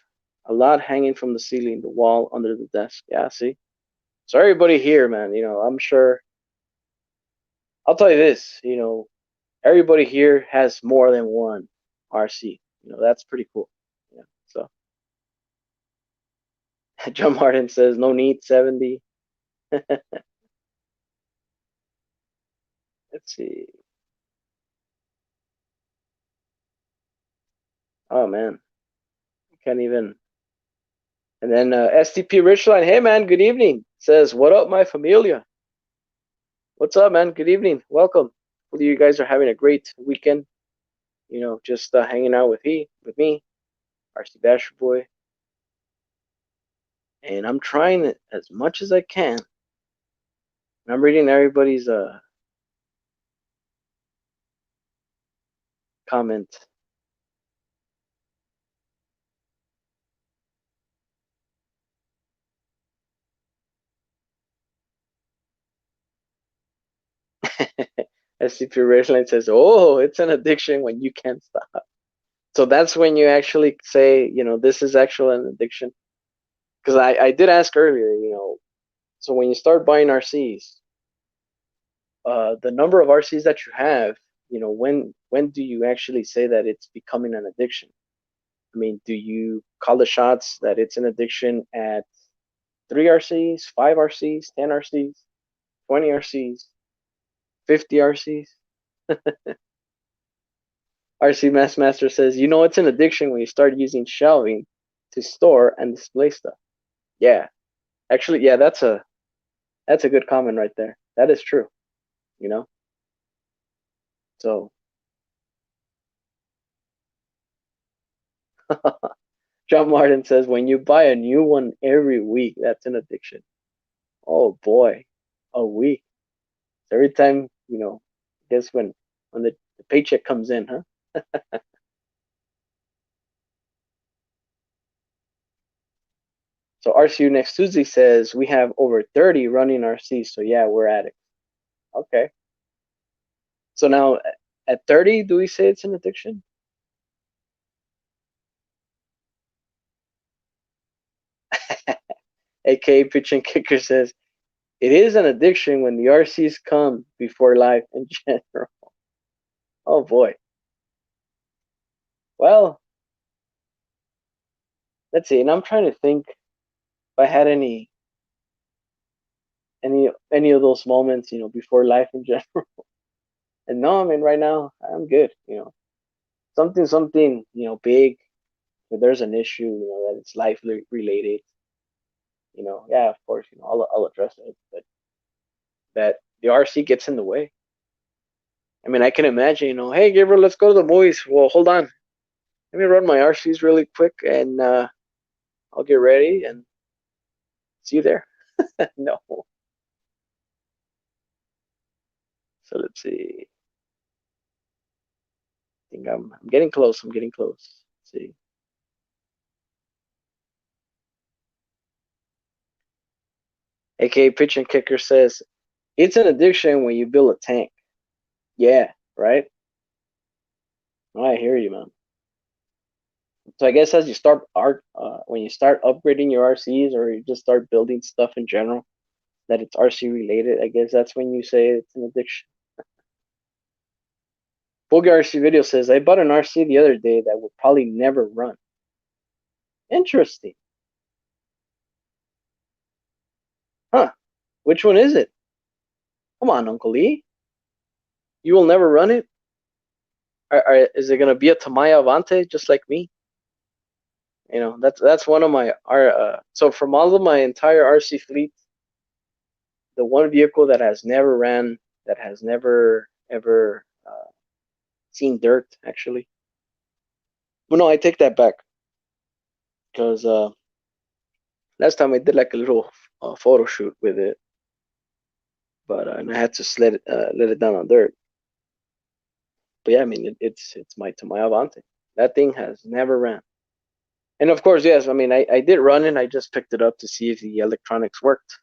a lot hanging from the ceiling, the wall, under the desk. Yeah, see? So everybody here, man, I'm sure. I'll tell you this, everybody here has more than one RC. That's pretty cool. Yeah. So John Martin says, no need 70. Let's see. Oh man, can't even. And then STP Richline, hey man, good evening. Says, what up, my familia? What's up, man? Good evening. Welcome. Hopefully you guys are having a great weekend. Just hanging out with me, RC Basher Boy. And I'm trying as much as I can. I'm reading everybody's comment. SCP Richline says, oh, it's an addiction when you can't stop. So that's when you actually say, this is actually an addiction. Because I did ask earlier, so when you start buying RCs, the number of RCs that you have, when do you actually say that it's becoming an addiction? I mean, do you call the shots that it's an addiction at 3 RCs, 5 RCs, 10 RCs, 20 RCs, 50 RCs? RC Master says, you know, it's an addiction when you start using shelving to store and display stuff. Yeah, actually, yeah, that's a good comment right there. That is true, you know. So John Martin says, when you buy a new one every week, that's an addiction. Oh boy, a week. Every time, you know, I guess when the paycheck comes in, huh? So RCU next Tuesday says we have over 30 running RCs. So yeah, we're at it. Okay. So now at 30, do we say it's an addiction? AKA Pitch and Kicker says it is an addiction when the RCs come before life in general. Oh boy. Well, let's see. And I'm trying to think if I had any of those moments, you know, before life in general. And no, I mean right now I'm good. You know, something, you know, big. If there's an issue, you know, that it's life related. You know, yeah, of course, you know, I'll address it. But that the RC gets in the way. I mean, I can imagine, you know, hey Gabriel, let's go to the movies. Well, hold on, let me run my RCs really quick, and I'll get ready and see you there. No. So let's see. I think I'm getting close. I'm getting close. Let's see. AKA Pitch and Kicker says it's an addiction when you build a tank. Yeah, right. Oh, I hear you, man. So I guess as you start when you start upgrading your RCs or you just start building stuff in general that it's RC related, I guess that's when you say it's an addiction. Boogie RC video says I bought an RC the other day that will probably never run. Interesting, huh? Which one is it? Come on, Uncle Lee. You will never run it. Is it gonna be a Tamiya Avante just like me? You know, that's one of my so from all of my entire RC fleet, the one vehicle that has never ran, that has never ever seen dirt actually. Well, no, I take that back because last time I did like a little photo shoot with it, but and I had to let it down on dirt. But yeah, I mean it's my Avante. That thing has never ran. And of course, yes, I mean I did run it. I just picked it up to see if the electronics worked.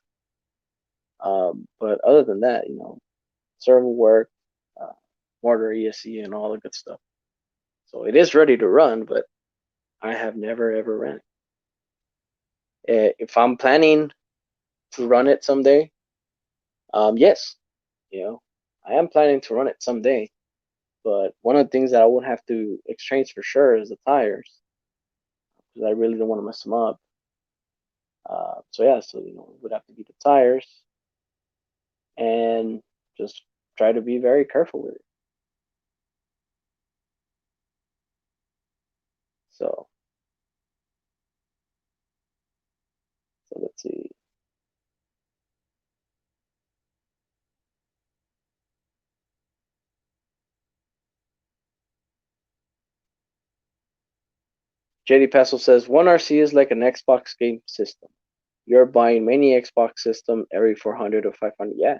But other than that, you know, servo work, uh, motor ESC, and all the good stuff. So it is ready to run, but I have never ever ran it. If I'm planning to run it someday, yes, you know, I am planning to run it someday. But one of the things that I would have to exchange for sure is the tires, because I really don't want to mess them up. So yeah, so you know, it would have to be the tires, and just try to be very careful with it. So, so let's see. JD Passo says 1RC is like an Xbox game system. You're buying many Xbox system every 400 or 500. Yeah,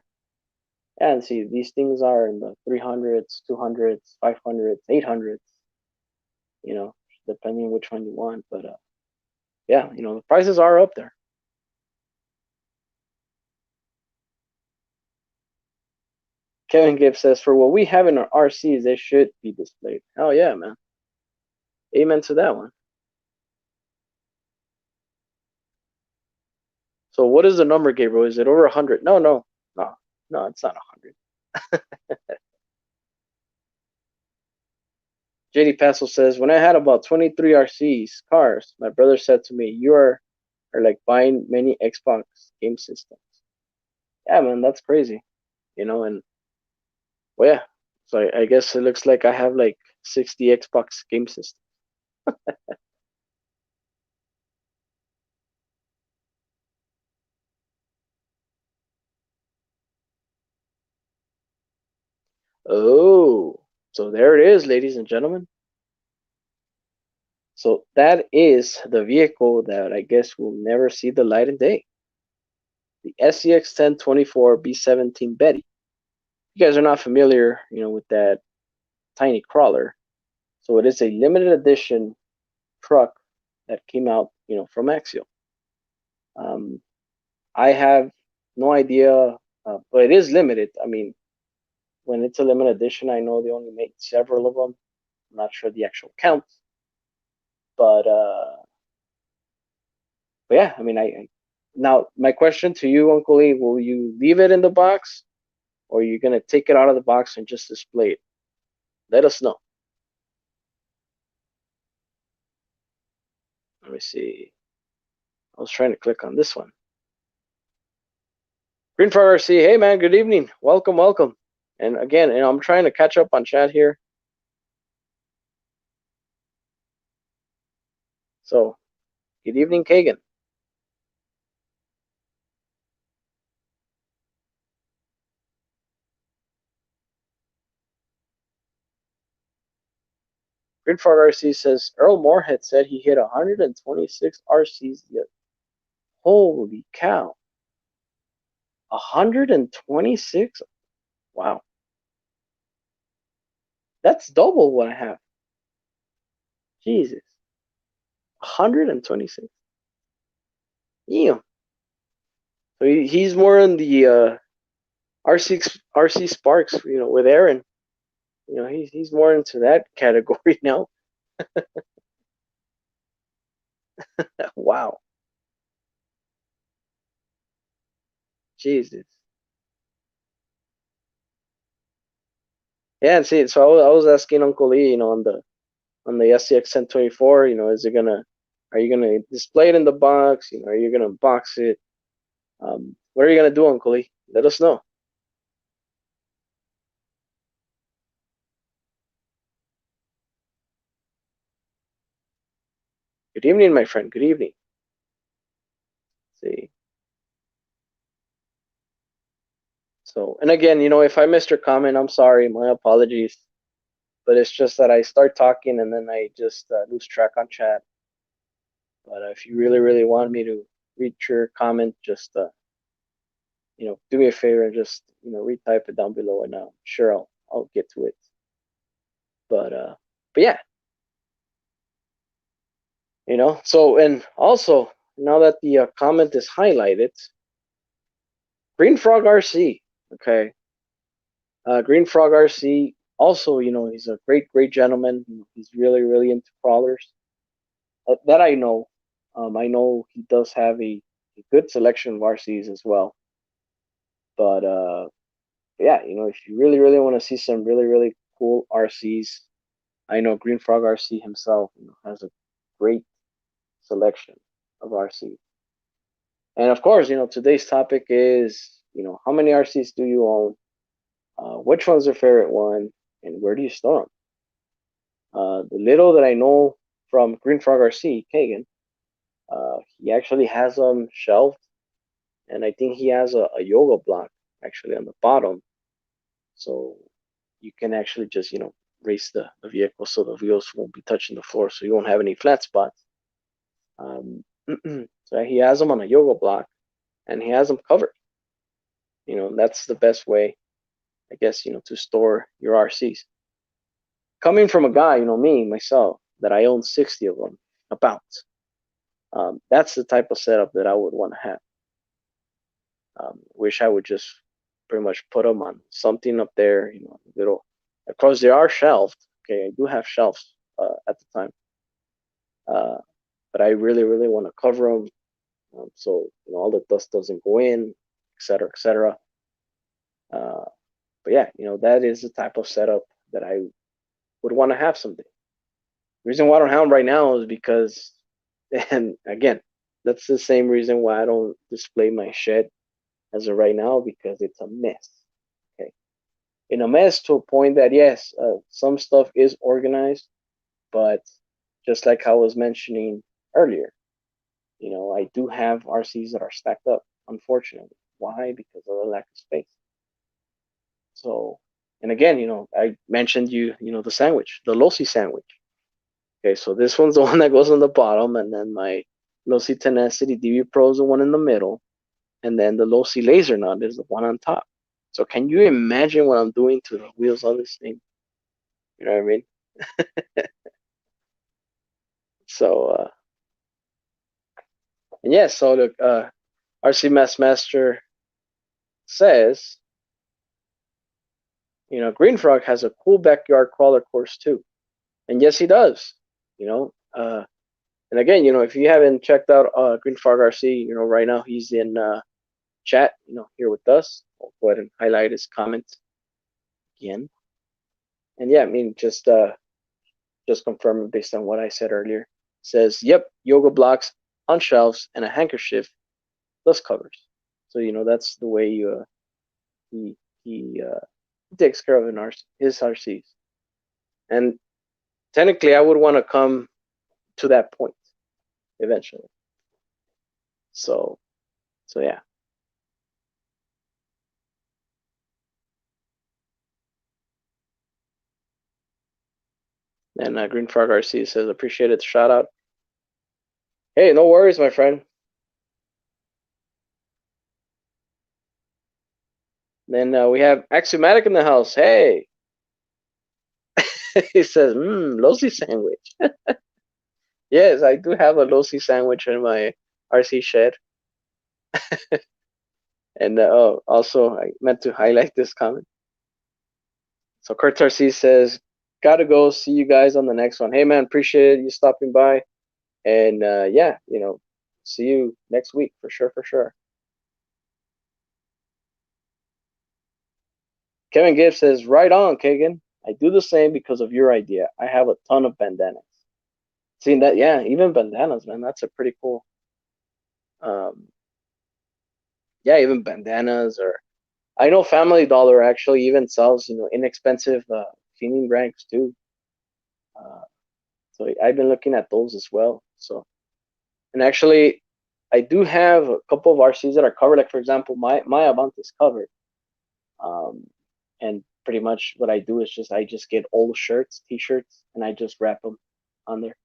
yeah, and see, these things are in the 300s, 200s, 500s, 800s. You know, depending on which one you want. But yeah, you know, the prices are up there. Kevin Gibbs says, for what we have in our RCs, they should be displayed. Oh yeah, man. Amen to that one. So what is the number, Gabriel? Is it over 100? No, no, no, no. It's not 100. JD Passo says, when I had about 23 RCs cars, my brother said to me, "You are like buying many Xbox game systems." Yeah, man, that's crazy. And well, yeah. So I guess it looks like I have like 60 Xbox game systems. Oh, so there it is, ladies and gentlemen. So that is the vehicle that I guess will never see the light of day. The SCX 1024 B17 Betty. If you guys are not familiar, with that tiny crawler. So it is a limited edition truck that came out, from Axial. Um, I have no idea, but it is limited. I mean, when it's a limited edition, I know they only make several of them. I'm not sure the actual count, but yeah, I mean, I now my question to you, Uncle Lee, will you leave it in the box, or are you gonna take it out of the box and just display it? Let us know. Let me see. I was trying to click on this one. Green Frog RC, hey man, good evening. Welcome, welcome. And again, I'm trying to catch up on chat here. So, good evening, Kagan. Green Frog RC says Earl Moorhead said he hit 126 RCs yet. Holy cow. 126? Wow. That's double what I have. Jesus. 126. Damn. So he's more in the RC Sparks, with Aaron. He's more into that category now. Wow. Jesus. Yeah, and see, so I was asking Uncle Lee, on the SCX 1024, are you gonna display it in the box? Are you gonna box it? What are you gonna do, Uncle Lee? Let us know. Good evening, my friend. Good evening. Let's see. So, and again, if I missed your comment, I'm sorry. My apologies. But it's just that I start talking and then I just lose track on chat. But if you really, really want me to read your comment, just do me a favor and just retype it down below, and I'm sure I'll get to it. But yeah, So, and also, now that the comment is highlighted, Green Frog RC. Okay, Green Frog RC. Also, he's a great, great gentleman. He's really, really into crawlers. That I know. I know he does have a good selection of RCs as well. But yeah, if you really, really want to see some really, really cool RCs, I know Green Frog RC himself, has a great selection of RCs. And of course, today's topic is, how many RCs do you own? Which one's your favorite one? And where do you store them? The little that I know from Green Frog RC, Kagan, he actually has them shelved, and I think he has a yoga block actually on the bottom, so you can actually just raise the vehicle so the wheels won't be touching the floor, so you won't have any flat spots. So he has them on a yoga block, and he has them covered. That's the best way, I guess, to store your RCs. Coming from a guy, me, myself, that I own 60 of them, about. That's the type of setup that I would want to have. Wish I would just pretty much put them on something up there, little. Of course, they are shelved. Okay, I do have shelves at the time, uh, but I really, really want to cover them, so all the dust doesn't go in, etc., etc. But yeah, that is the type of setup that I would want to have someday. The reason why I don't have them right now is because, and again, that's the same reason why I don't display my shed as of right now, because it's a mess. Okay, in a mess to a point that yes, some stuff is organized, but just like I was mentioning earlier, I do have RCs that are stacked up, unfortunately. Why? Because of the lack of space. So, and again, I mentioned the sandwich, the Losi sandwich. Okay, so this one's the one that goes on the bottom, and then my Losi Tenacity DV Pro is the one in the middle, and then the Losi Laser Nut is the one on top. So can you imagine what I'm doing to the wheels of this thing? You know what I mean? So, and yeah, so the RC Master says, Green Frog has a cool backyard crawler course too. And yes, he does. You know, and again, if you haven't checked out Green Frog RC, right now he's in chat, here with us. I'll go ahead and highlight his comment again. And yeah, I mean, just confirming based on what I said earlier. It says, yep, yoga blocks on shelves and a handkerchief, plus covers. So that's the way he takes care of his RCs. And technically, I would want to come to that point eventually. So yeah. And Green Frog RC says, appreciate the shout out. Hey, no worries, my friend. Then we have Axiomatic in the house. Hey. He says, Losi sandwich. Yes, I do have a Losi sandwich in my RC shed. And also, I meant to highlight this comment. So Kurt RC says, gotta go. See you guys on the next one. Hey, man, appreciate you stopping by. And yeah, see you next week for sure, for sure. Kevin Gibbs says, right on, Kagan. I do the same because of your idea. I have a ton of bandanas. Seeing that, yeah, even bandanas, man, that's a pretty cool. Yeah, even bandanas, or I know Family Dollar actually even sells, inexpensive cleaning rags too. So I've been looking at those as well. So, and actually, I do have a couple of RCs that are covered. Like for example, my Avant is covered. And pretty much what I do is I just get old shirts, t-shirts, and I just wrap them on there.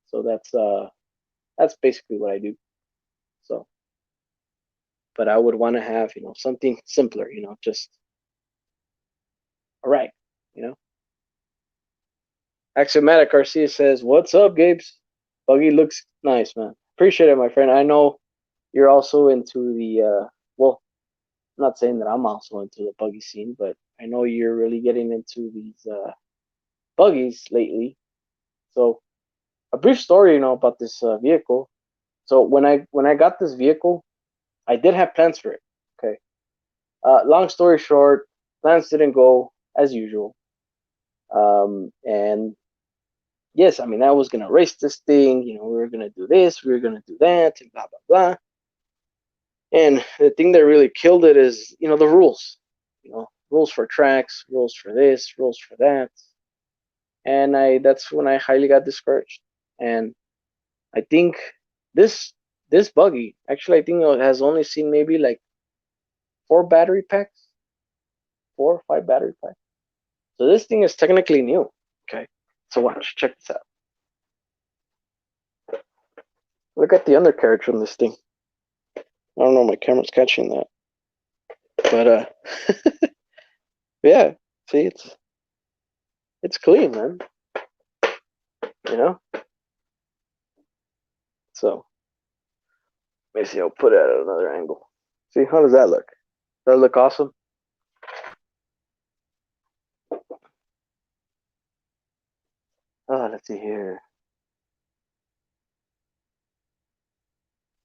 So that's basically what I do. So, but I would want to have something simpler, just a rag, Axiomatic Garcia says, "What's up, Gabes? Buggy looks nice, man. Appreciate it, my friend. I know you're also into the well, I'm not saying that I'm also into the buggy scene, but I know you're really getting into these buggies lately. So, a brief story, about this vehicle. So when I got this vehicle, I did have plans for it. Okay. Long story short, plans didn't go as usual. And yes, I mean I was gonna race this thing. We were gonna do this, we were gonna do that, and blah blah blah. And the thing that really killed it is the rules. Rules for tracks, rules for this, rules for that. And that's when I highly got discouraged. And I think this this buggy actually, I think it has only seen maybe like 4 or 5 battery packs. So this thing is technically new. Okay, so watch, check this out. Look at the undercarriage on this thing. I don't know, my camera's catching that, but yeah, see, it's clean, man. So let me see. I'll put it at another angle. See, how does that look? Does that look awesome? Let's see here.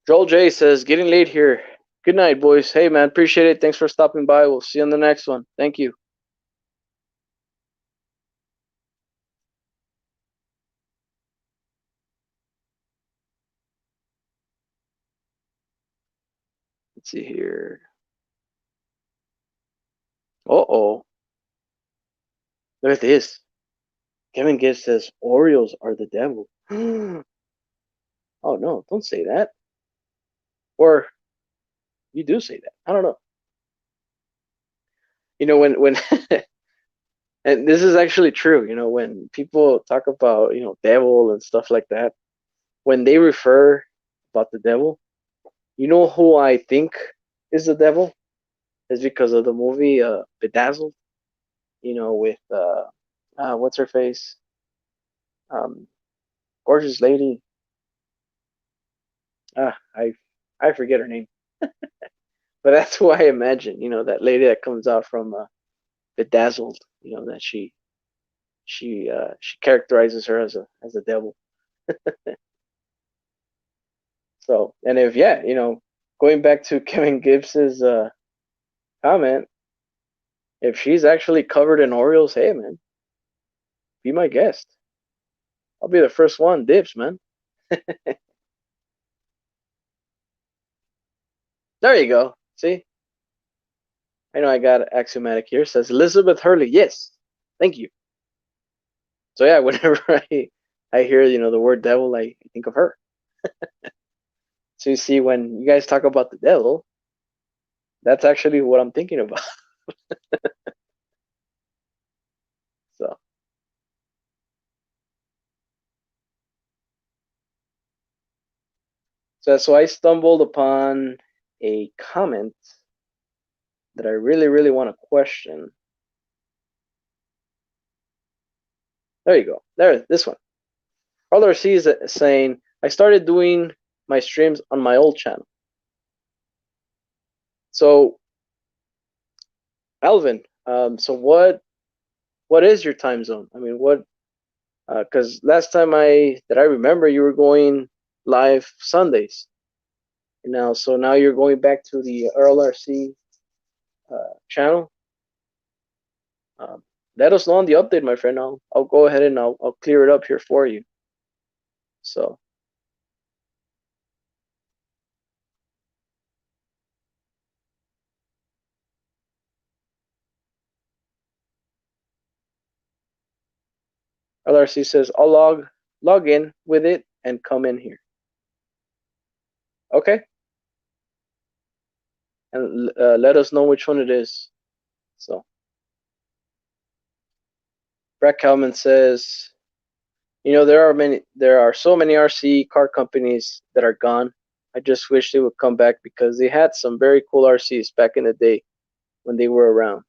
Joel J says, getting late here. Good night, boys. Hey, man, appreciate it. Thanks for stopping by. We'll see you on the next one. Thank you. Let's see here. Uh-oh. Look at this. Kevin Gibbs says Oreos are the devil. Oh no, don't say that. Or you do say that. I don't know. When and this is actually true, when people talk about, devil and stuff like that, when they refer about the devil, you know who I think is the devil? Is because of the movie Bedazzled, with what's her face? Um Gorgeous lady. I forget her name. But that's who I imagine, that lady that comes out from Bedazzled, that she characterizes her as a devil. So, and if yeah, going back to Kevin Gibbs's comment, if she's actually covered in Oreos, hey man, be my guest. I'll be the first one. Dibs, man. There you go. See, I know I got axiomatic here. Says Elizabeth Hurley. Yes, thank you. So yeah, whenever I hear the word devil, I think of her. So you see, when you guys talk about the devil, that's actually what I'm thinking about. So, so I stumbled upon a comment that I really, really want to question. There you go. There, this one. Carl RC is saying, I started doing my streams on my old channel. So, Alvin, so what is your time zone? I mean, what? Because last time I remember, you were going live Sundays. So now you're going back to the Earl RC channel. Um, Let us know on the update, my friend. I'll go ahead and I'll clear it up here for you. So LRC says I'll log in with it and come in here. Okay, and let us know which one it is. So Brett Kalman says, there are so many RC car companies that are gone. I just wish they would come back because they had some very cool RCs back in the day when they were around.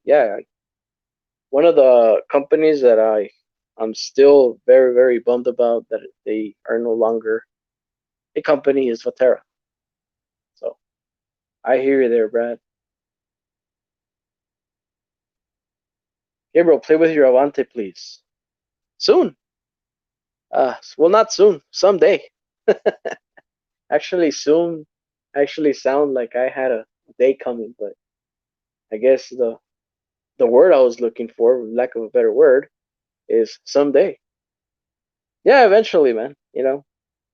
Yeah, one of the companies that I'm still very, very bummed about that they are no longer a company is Vatera. So I hear you there, Brad. Gabriel, play with your Avante, please. Soon. Well, not soon. Someday. Actually, soon actually sound like I had a day coming, but I guess the word I was looking for, lack of a better word, is someday. Yeah, eventually, man.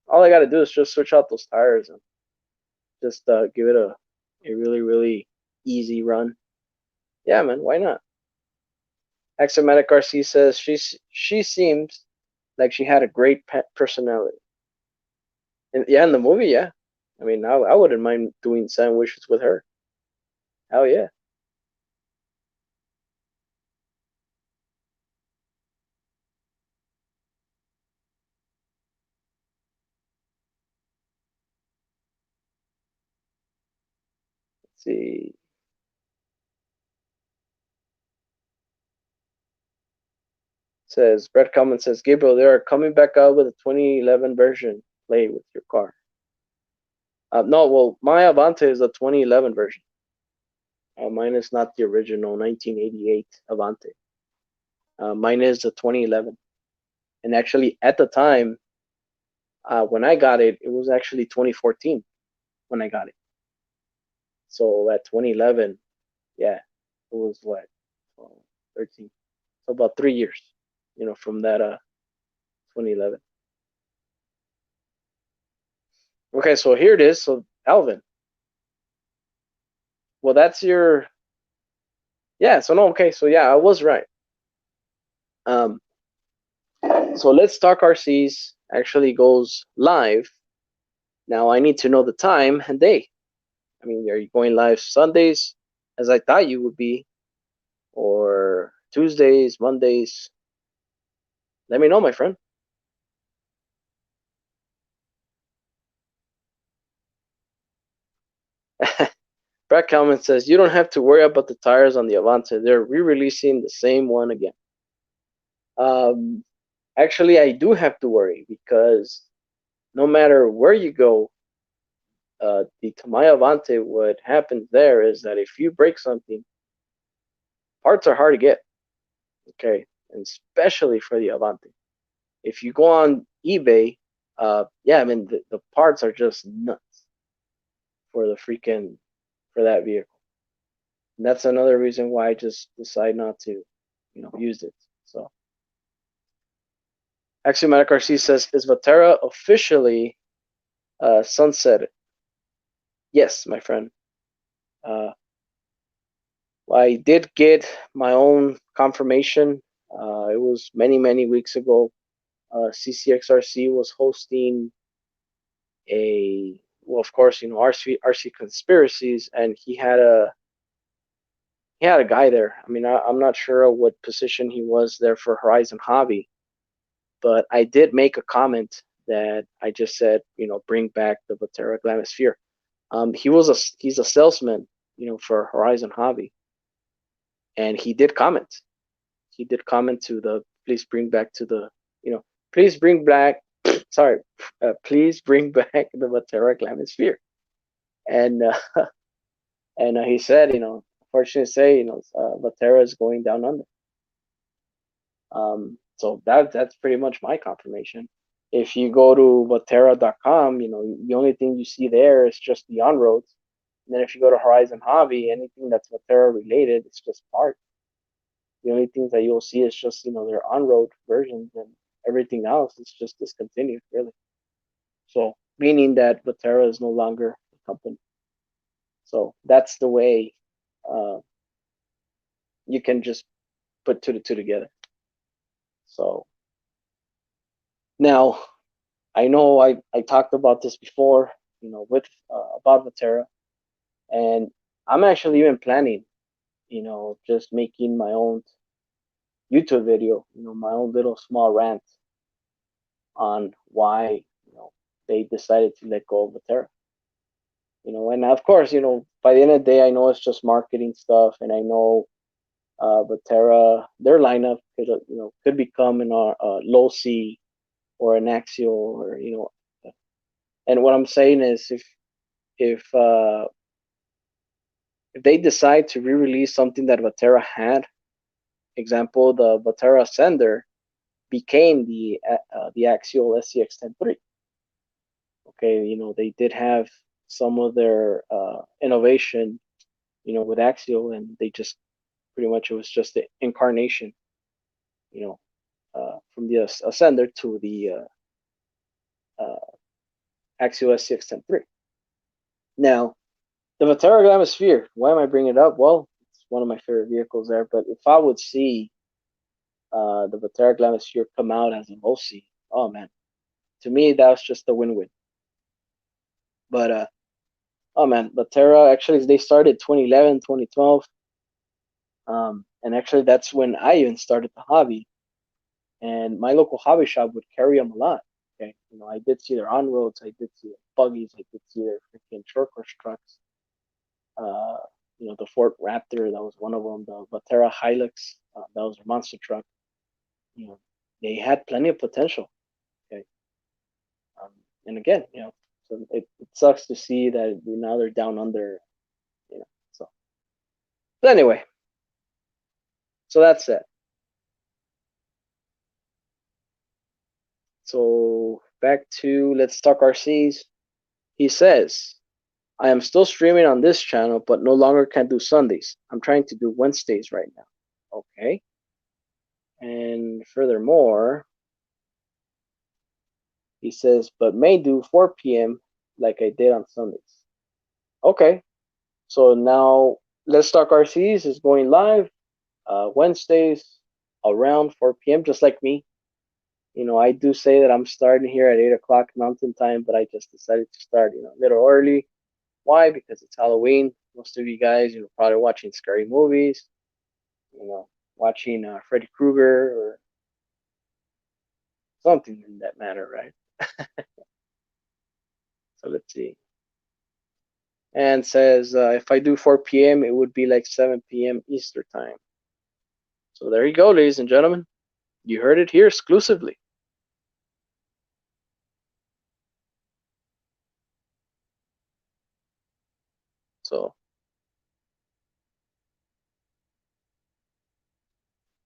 All I gotta do is just switch out those tires and just give it a really, really easy run. Yeah, man. Why not? Axiomatic RC says she seems like she had a great personality. And yeah, in the movie, yeah. I mean, I wouldn't mind doing sandwiches with her. Hell yeah. Let's see. Says Brett Common says Gabriel, they are coming back out with a 2011 version. Play with your car. No, well, my Avante is a 2011 version. Mine is not the original 1988 Avante. Mine is a 2011. And actually, at the time when I got it, it was actually 2014 when I got it. So at 2011, yeah, it was what, 13. So about 3 years, from that 2011. Okay, so here it is. So Alvin. Well, that's your. Yeah. So no. Okay. So yeah, I was right. Um. So Let's Talk RCs actually goes live. Now I need to know the time and day. I mean, are you going live Sundays, as I thought you would be, or Tuesdays, Mondays? Let me know, my friend. Brad Kalman says you don't have to worry about the tires on the Avante. They're re-releasing the same one again. Um, Actually, I do have to worry because no matter where you go, the Tamiya Avante, what happens there is that if you break something, parts are hard to get. Okay, and especially for the Avante. If you go on eBay, yeah, I mean the parts are just nuts for the freaking for that vehicle. And that's another reason why I just decide not to, use it. So Axiomatic RC says, is Vatera officially sunsetted? Yes, my friend. Uh, I did get my own confirmation. It was many, many weeks ago. CCXRC was hosting well, of course, RC Conspiracies, and he had a guy there. I mean, I'm not sure what position he was there for Horizon Hobby, but I did make a comment that I just said, bring back the Vatera Glamisphere. He's a salesman, for Horizon Hobby, and he did comment. He did comment to the please bring back to the, please bring back. Sorry, please bring back the Vatera Glamisphere, and he said, unfortunately, say, Vatera is going down under. So that's pretty much my confirmation. If you go to Vatera.com, the only thing you see there is just the on roads. And then if you go to Horizon Hobby, anything that's Vatera related, it's just parts. The only things that you'll see is just their on road versions, and everything else is just discontinued, really. So meaning that Vatera is no longer a company. So that's the way uh, you can just put two to two together. So now I know I talked about this before, with about Vatera, and I'm actually even planning, just making my own YouTube video, my own little small rant on why, they decided to let go of Vatera. And of course, by the end of the day, I know it's just marketing stuff, and I know Vatera, their lineup could become an low C or an axial, or and what I'm saying is if uh, if they decide to re-release something that Vatera had, example, the Vatera Ascender became the Axial SCX-103. Okay, they did have some of their innovation, with Axial, and they just pretty much, it was just the incarnation, from the Ascender to the Axial SCX-103. Now, the Vatera Glamisphere, why am I bringing it up? Well, it's one of my favorite vehicles there, but if I would see the Vatera Glamisphere come out as an OC, oh man, to me that was just a win-win. But oh man, Vatera, actually they started 2011, 2012, and actually that's when I even started the hobby. And my local hobby shop would carry them a lot. Okay, I did see their on roads, I did see their buggies, I did see their freaking short course trucks. Uh, the Ford Raptor, that was one of them. The Vatera Hilux, that was a monster truck. They had plenty of potential. Okay, um, and again, so it sucks to see that now they're down under. So but anyway, so that's it. So back to Let's Talk RCs. He says, I am still streaming on this channel, but no longer can do Sundays. I'm trying to do Wednesdays right now. Okay. And furthermore, he says, but may do 4 p.m. like I did on Sundays. Okay, so now Let's Talk RCs is going live Wednesdays around 4 p.m. just like me. I do say that I'm starting here at 8 o'clock Mountain Time, but I just decided to start, a little early. Why? Because it's Halloween. Most of you guys, probably watching scary movies, you know, watching Freddy Krueger or something in that manner, right? So let's see. And says if I do 4 p.m., it would be like 7 p.m. Eastern time. So there you go, ladies and gentlemen. You heard it here exclusively. So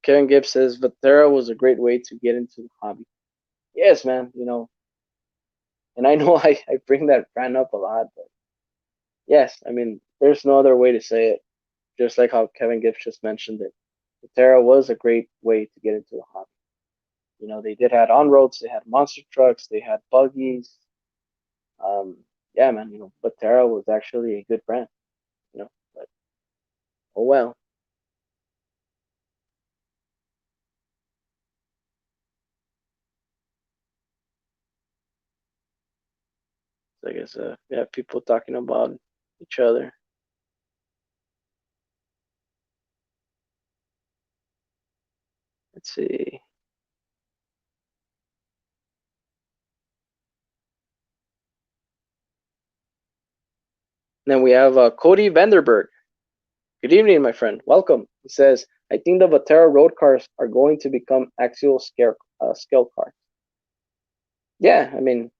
Kevin Gibbs says Vatera was a great way to get into the hobby. Yes, man. And I know I bring that brand up a lot, but yes, I mean, there's no other way to say it. Just like how Kevin Gibbs just mentioned it. Vatera was a great way to get into the hobby. They did had on roads, they had monster trucks, they had buggies. Yeah, man, Vatera was actually a good brand, but oh well. So I guess we have people talking about each other. Let's see. Then we have Cody Vanderberg. Good evening, my friend. Welcome. He says, I think the Vatera road cars are going to become axial scale cars. Yeah, I mean,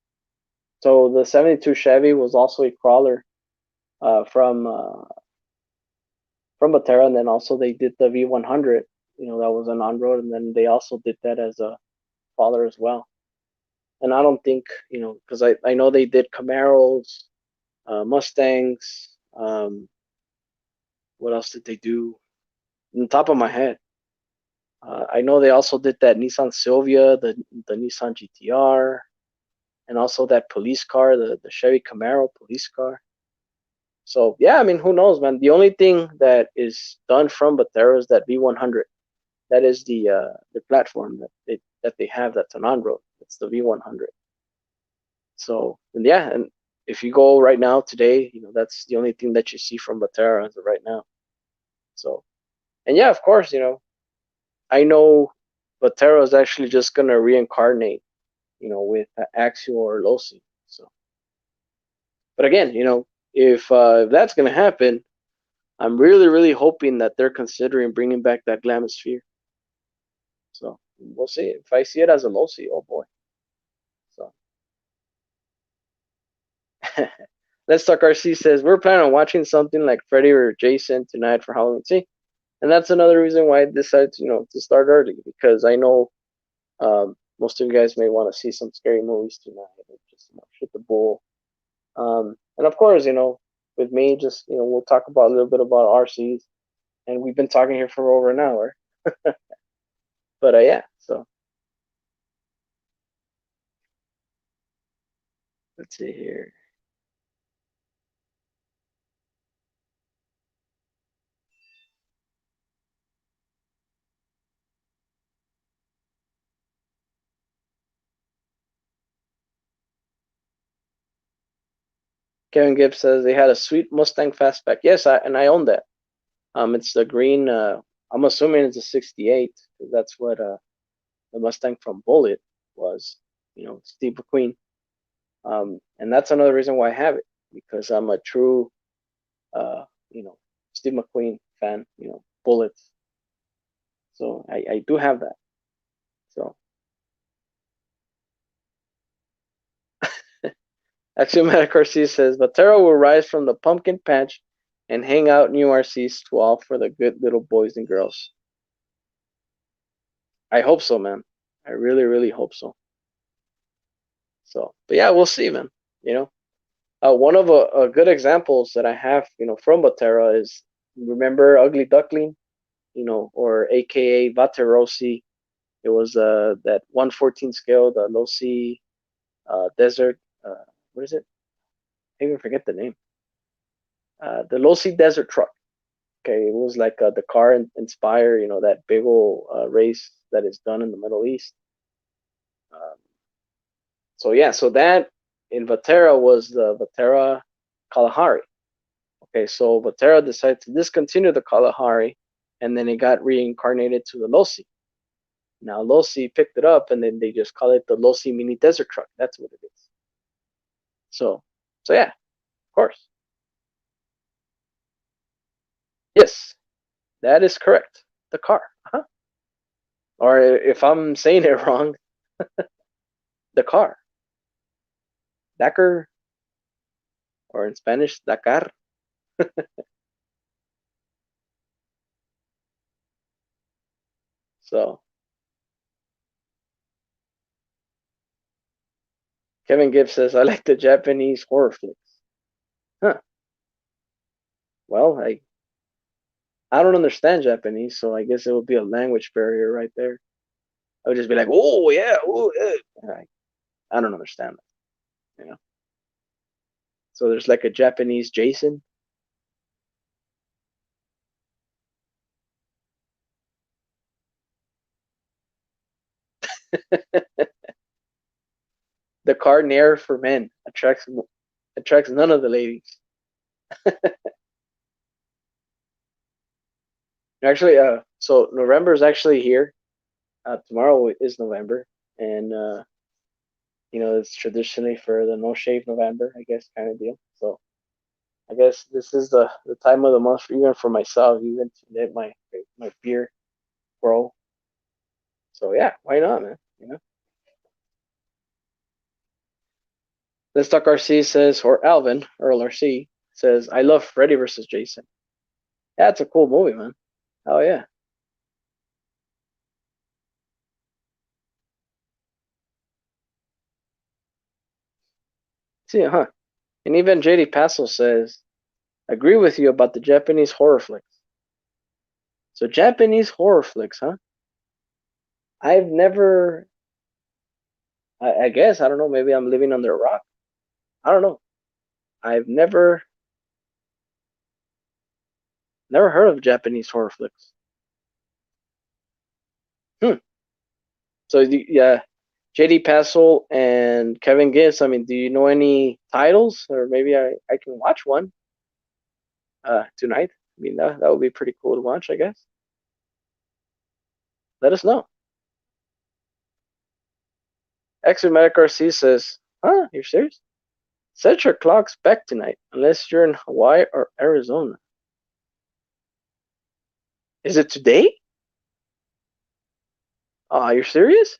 so the 72 Chevy was also a crawler from Vatera, and then also they did the V100, that was an on-road, and then they also did that as a crawler as well. And I don't think, because I know they did Camaros, Mustangs. What else did they do? On the top of my head, I know they also did that Nissan Silvia, the Nissan GTR, and also that police car, the Chevy Camaro police car. So yeah, I mean, who knows, man? The only thing that is done from Vatera is that V100. That is the platform that they have that's an on road. It's the V100. So and yeah, and if you go right now today, that's the only thing that you see from Vatera as of right now. So and yeah, of course, I know Vatera is actually just gonna reincarnate, with Axial or Losi. So, but again, if that's gonna happen, I'm really, really hoping that they're considering bringing back that Glamosphere. So we'll see. If I see it as a Losi, oh boy. So Let's Talk RC says we're planning on watching something like Freddy or Jason tonight for Halloween. See, and that's another reason why I decided, to start early because I know most of you guys may want to see some scary movies tonight or just hit the bull. And of course, with me, just we'll talk about a little bit about RCs, and we've been talking here for over an hour. But yeah, so let's see here. Kevin Gibbs says they had a sweet Mustang fastback. Yes, I own that. It's the green. I'm assuming it's a '68 because that's what the Mustang from Bullitt was. Steve McQueen. And that's another reason why I have it because I'm a true, uh, you know, Steve McQueen fan. Bullets. So I do have that. So Axiomatic RC says Vatera will rise from the pumpkin patch and hang out new RCs to all for the good little boys and girls. I hope so, man. I really, really hope so. So, but yeah, we'll see, man. You know, one of a good examples that I have, from Vatera is remember Ugly Duckling, or AKA Vaterosi. It was that 1/14 scale, the Losi Desert. What is it? I even forget the name. The Losi Desert Truck. Okay, it was like the car inspire, that big old race that is done in the Middle East. Um, so yeah, so that in Vatera was the Vatera Kalahari. Okay, so Vatera decided to discontinue the Kalahari, and then it got reincarnated to the Losi. Now Losi picked it up, and then they just call it the Losi Mini Desert Truck. That's what it is. So yeah, of course. Yes, that is correct. The car. Uh-huh. Or if I'm saying it wrong, the car. Dakar, or in Spanish, Dakar. So Kevin Gibbs says, I like the Japanese horror flicks. Huh. Well, I don't understand Japanese, so I guess it would be a language barrier right there. I would just be like, oh yeah, oh yeah. I don't understand that. So there's like a Japanese Jason. The car Nair for men attracts none of the ladies. Actually, so November is actually here. Tomorrow is November, and it's traditionally for the no shave November, I guess, kind of deal. So I guess this is the time of the month, even for myself, even to let my beard grow. So yeah, why not, man? Let's Talk RC says, or Alvin Earl RC says, I love Freddy versus Jason. Yeah, it's a cool movie, man. Oh yeah. See, huh? And even JD Passel says, agree with you about the Japanese horror flicks. So Japanese horror flicks, huh? I've never. I guess I don't know. Maybe I'm living under a rock. I don't know. I've never heard of Japanese horror flicks. Hmm. So yeah, JD Passel and Kevin Gibbs. I mean, do you know any titles, or maybe I can watch one tonight? I mean, that would be pretty cool to watch, I guess. Let us know. Exomatic RC says, "Huh? You're serious? Set your clocks back tonight, unless you're in Hawaii or Arizona. Is it today? Oh, you're serious?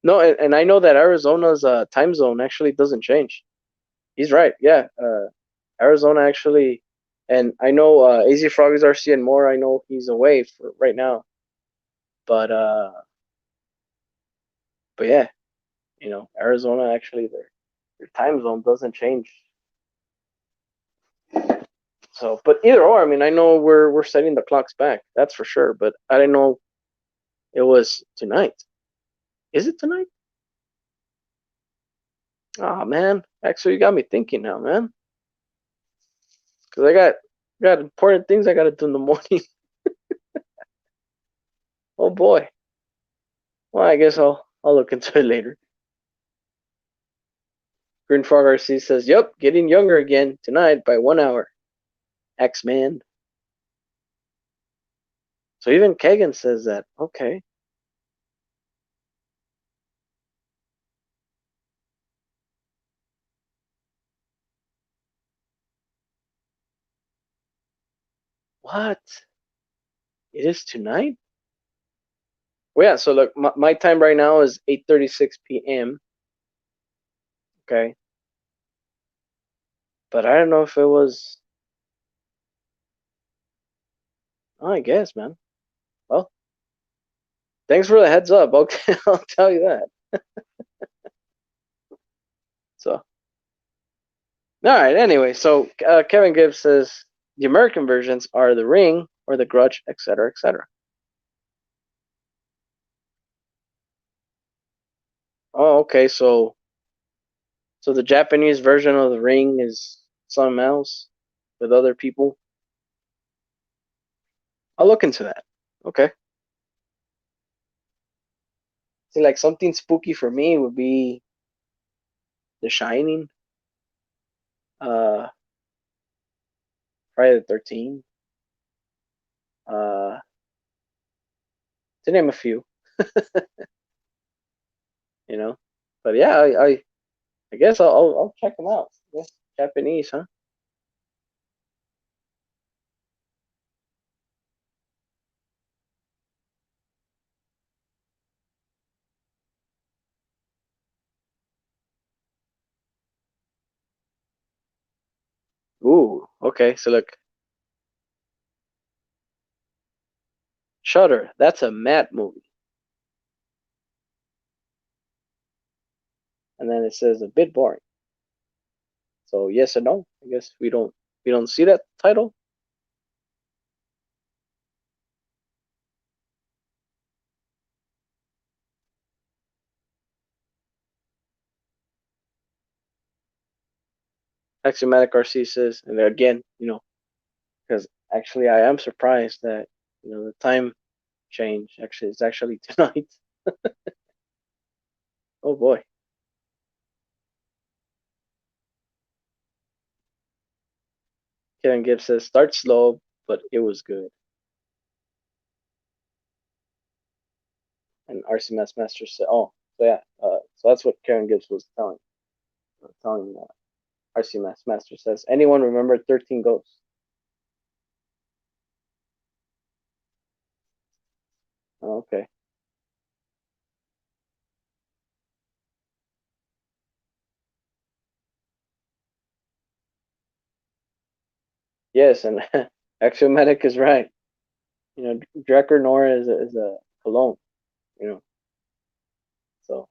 No, and I know that Arizona's time zone actually doesn't change. He's right. Yeah, Arizona actually, and I know AZ Froggies RC and more. I know he's away for right now, but yeah, Arizona actually their time zone doesn't change. So, but either or, I mean, I know we're setting the clocks back. That's for sure. But I didn't know it was tonight. Is it tonight? Oh man, actually, you got me thinking now, man. Because I got important things I got to do in the morning. Oh boy. Well, I guess I'll look into it later. Green Frog RC says, "Yep, getting younger again tonight by 1 hour." X Man. So even Kagan says that. Okay. What? It is tonight? Well, yeah. So look, my time right now is 8:36 p.m. Okay, but I don't know if it was. Oh, I guess, man. Well, thanks for the heads up. Okay, I'll tell you that. So, all right. Anyway, so Kevin Gibbs says the American versions are The Ring or The Grudge, etc., etc. Oh, okay. So the Japanese version of the ring is something else with other people. I'll look into that. Okay. See, like something spooky for me would be The Shining, uh, Friday the 13th, to name a few, you know. But yeah, I guess I'll check them out. Yeah, Japanese, huh? Ooh, okay. So look, Shutter. That's a Matt movie, and then it says a bit boring. So yes or no? I guess we don't see that title. Axiomatic RC says, and again, because actually I am surprised that the time change actually is actually tonight. Oh boy. Kevin Gibbs says start slow, but it was good. And RC Master said, oh, so yeah, so that's what Karen Gibbs was telling RC Master says. Anyone remember 13 Ghosts? Oh, okay. Yes, and Axiomatic is right. Drecker Nora is a cologne. You know, so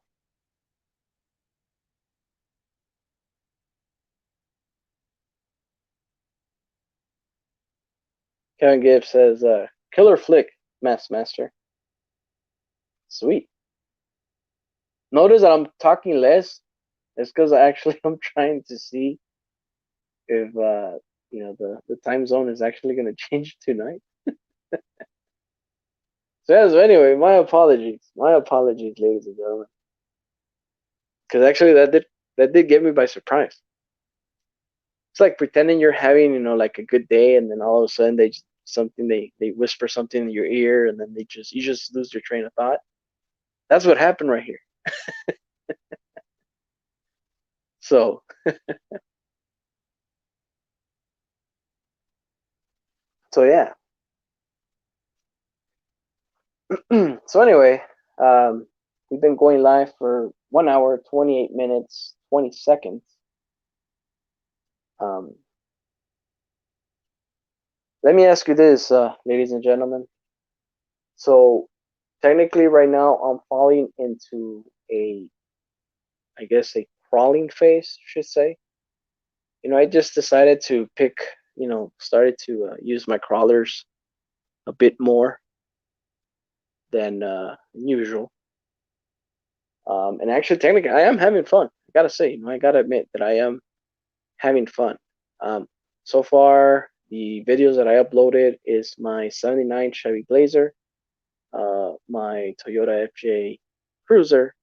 Kevin Gibbs says, killer flick, Master. Sweet. Notice that I'm talking less. It's because actually I'm trying to see if the time zone is actually going to change tonight. So yeah. So anyway, my apologies. My apologies, ladies and gentlemen. Because actually that did get me by surprise. It's like pretending you're having like a good day, and then all of a sudden they whisper something in your ear, and then you just lose your train of thought. That's what happened right here. So yeah. So anyway, um, we've been going live for 1 hour, 28 minutes, 20 seconds. Um, Let me ask you this, ladies and gentlemen. So technically, right now, I'm falling into I guess, a crawling phase, I should say. I just decided to started to use my crawlers a bit more than usual. And actually, technically, I am having fun. I gotta say, I gotta admit that I am having fun. Um, so far, the videos that I uploaded is my '79 Chevy Blazer, my Toyota FJ Cruiser,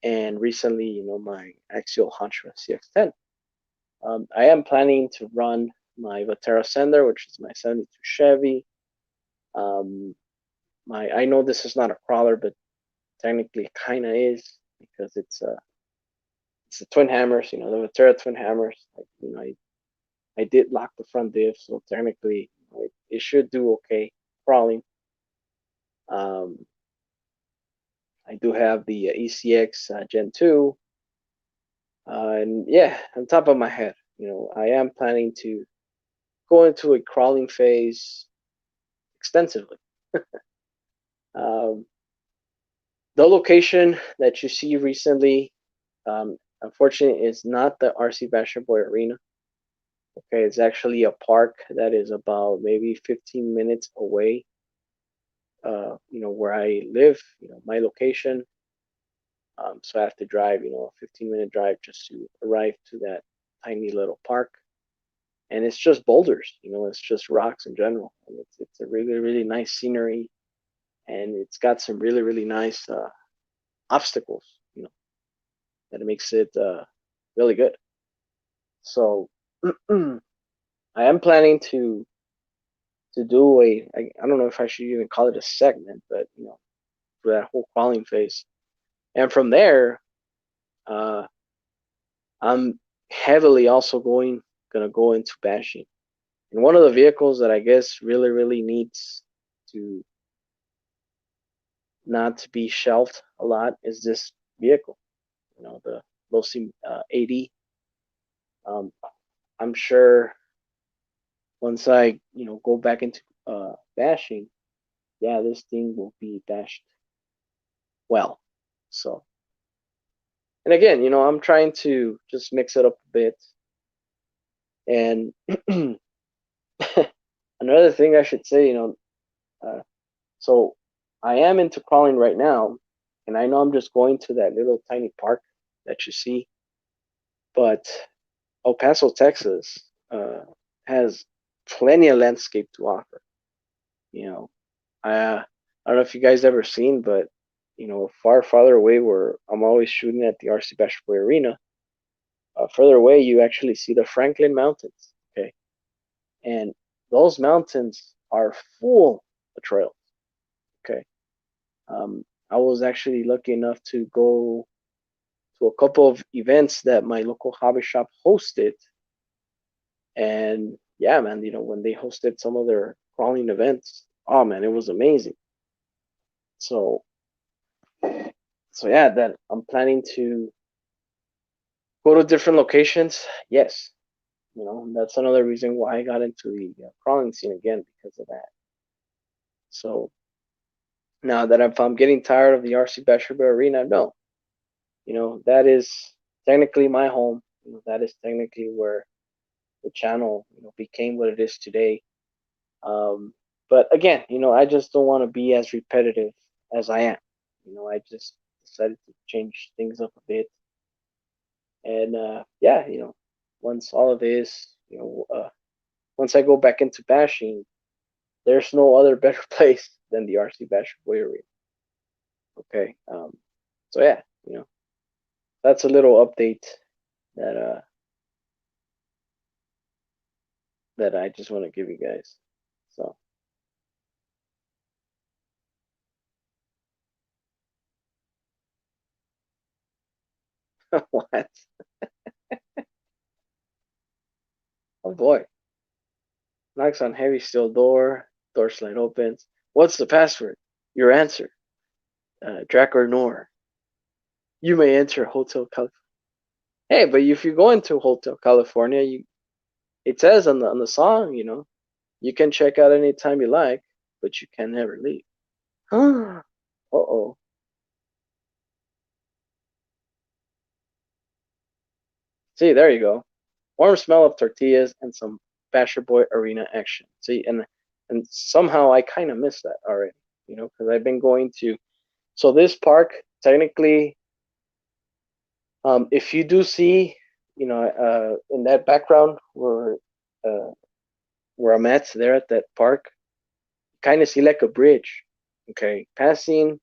and recently, my Axial Honcho CX-10. I am planning to run my Vatera Sender, which is my '72 Chevy. Um, I know this is not a crawler, but technically it kind of is because it's the twin hammers, the Vatera twin hammers. Like, I did lock the front diff, so technically it should do okay crawling. Um, I do have the ECX Gen 2, and yeah, on top of my head, I am planning to go into a crawling phase extensively. Um, the location that you see recently, unfortunately, is not the RC Basher Boy Arena. Okay, it's actually a park that is about maybe 15 minutes away. Where I live, my location. So I have to drive, a 15-minute drive just to arrive to that tiny little park. And it's just boulders, it's just rocks in general. And it's a really, really nice scenery. And it's got some really, really nice obstacles, that makes it really good. So I am planning to do I don't know if I should even call it a segment, but for that whole crawling phase. And from there, uh, I'm heavily also gonna go into bashing. And one of the vehicles that I guess really, really needs to not to be shelved a lot is this vehicle, the Losi 80. Um, I'm sure once I, go back into bashing, yeah, this thing will be bashed well. So, and again, I'm trying to just mix it up a bit. And another thing I should say, so I am into crawling right now, and I know I'm just going to that little tiny park that you see, but El Paso, Texas, has plenty of landscape to offer. You know, I don't know if you guys ever seen, but far farther away where I'm always shooting at the RC Bashor Boy Arena, further away you actually see the Franklin Mountains. Okay, and those mountains are full of trails. Okay, I was actually lucky enough to go to a couple of events that my local hobby shop hosted. And yeah, man, when they hosted some of their crawling events, oh man, it was amazing. So, so yeah, that I'm planning to go to different locations. Yes, that's another reason why I got into the crawling scene again because of that. So now that if I'm getting tired of the RC Bashor Arena, no, that is technically my home. That is technically where the channel became what it is today. But again, I just don't want to be as repetitive as I am. I just decided to change things up a bit. And yeah, once all of this, once I go back into bashing, there's no other better place than the RC Bashor Boy Arena. Okay. So yeah, that's a little update that that I just want to give you guys. So what? Oh boy. Knocks on heavy steel door. Door slide opens. What's the password? Your answer. Drac or Nor. You may enter Hotel California. Hey, but if you go into Hotel California, it says on the song, you can check out anytime you like, but you can never leave. Uh oh. See, there you go. Warm smell of tortillas and some Bashor Boy Arena action. See, and somehow I kind of missed that already, because I've been going to. So this park, technically, if you do see, in that background uh, where I'm at, there at that park, kind of see like a bridge. Okay, passing.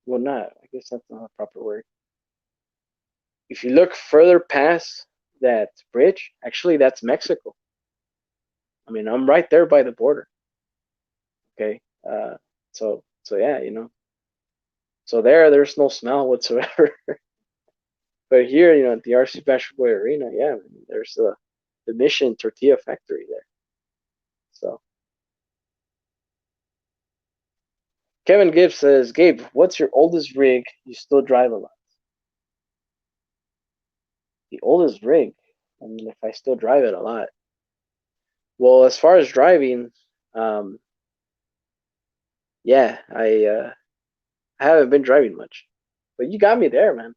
Well, not. I guess that's not a proper word. If you look further past that bridge, actually, that's Mexico. I mean, I'm right there by the border. Okay, so yeah, so there's no smell whatsoever. But here, at the RC Bashor Boy Arena, yeah, there's the Mission Tortilla Factory there. So Kevin Gibbs says, Gabe, what's your oldest rig you still drive a lot? The oldest rig. I mean, if I still drive it a lot. Well, as far as driving, um, yeah, I haven't been driving much, but you got me there, man.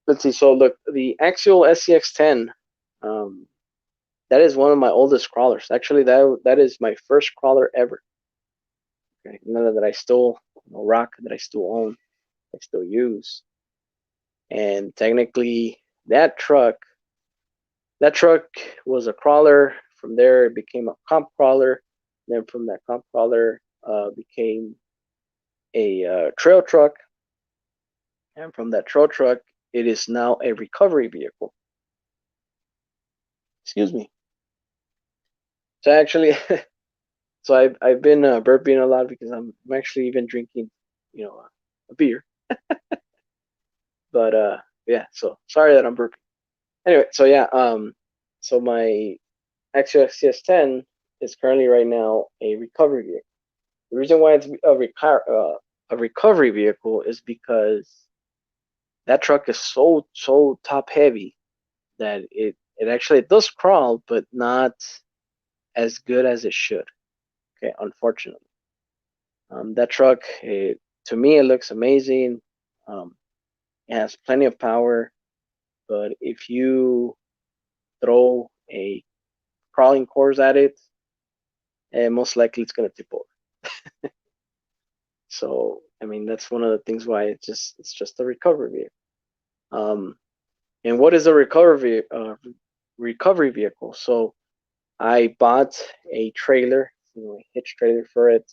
Let's see. So look, the Axial SCX10, um, that is one of my oldest crawlers. Actually, that is my first crawler ever. Okay, none that I still rock that I still own. I still use. And technically, that truck that truck was a crawler. From there, it became a comp crawler. Then from that comp crawler, became a trail truck. And from that trail truck, it is now a recovery vehicle. Excuse me. So actually, so I've been burping a lot because I'm actually even drinking, a beer. But yeah. So sorry that I'm burping. Anyway, so yeah. So my Axios CS10 is currently right now a recovery vehicle. The reason why it's a recovery vehicle is because that truck is so top heavy that it actually does crawl, but not as good as it should. Okay, unfortunately, that truck, to me, it looks amazing. Um, it has plenty of power, but if you throw a crawling course at it, most likely it's gonna tip over. So I mean that's one of the things why it's just a recovery vehicle. Um, and what is a recovery vehicle? So I bought a trailer, a hitch trailer for it.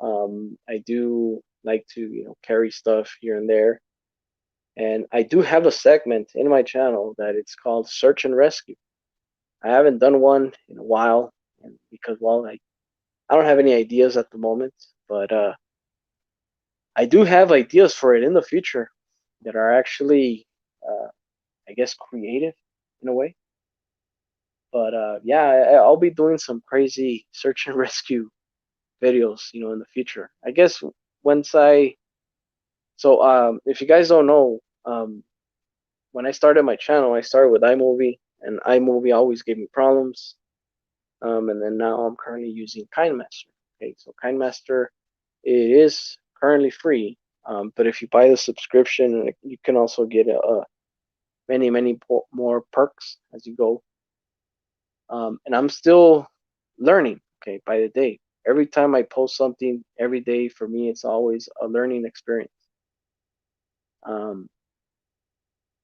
I do like to carry stuff here and there, and I do have a segment in my channel that it's called Search and Rescue. I haven't done one in a while, and because well I don't have any ideas at the moment, but I do have ideas for it in the future that are actually, uh, I guess, creative in a way. But yeah, I'll be doing some crazy search and rescue videos, in the future. I guess once I so if you guys don't know, when I started my channel, I started with iMovie, and iMovie always gave me problems. And then now I'm currently using KineMaster. Okay, so KineMaster, it is currently free, but if you buy the subscription, you can also get many more perks as you go. And I'm still learning, okay, by the day. Every time I post something, every day for me, it's always a learning experience. Um,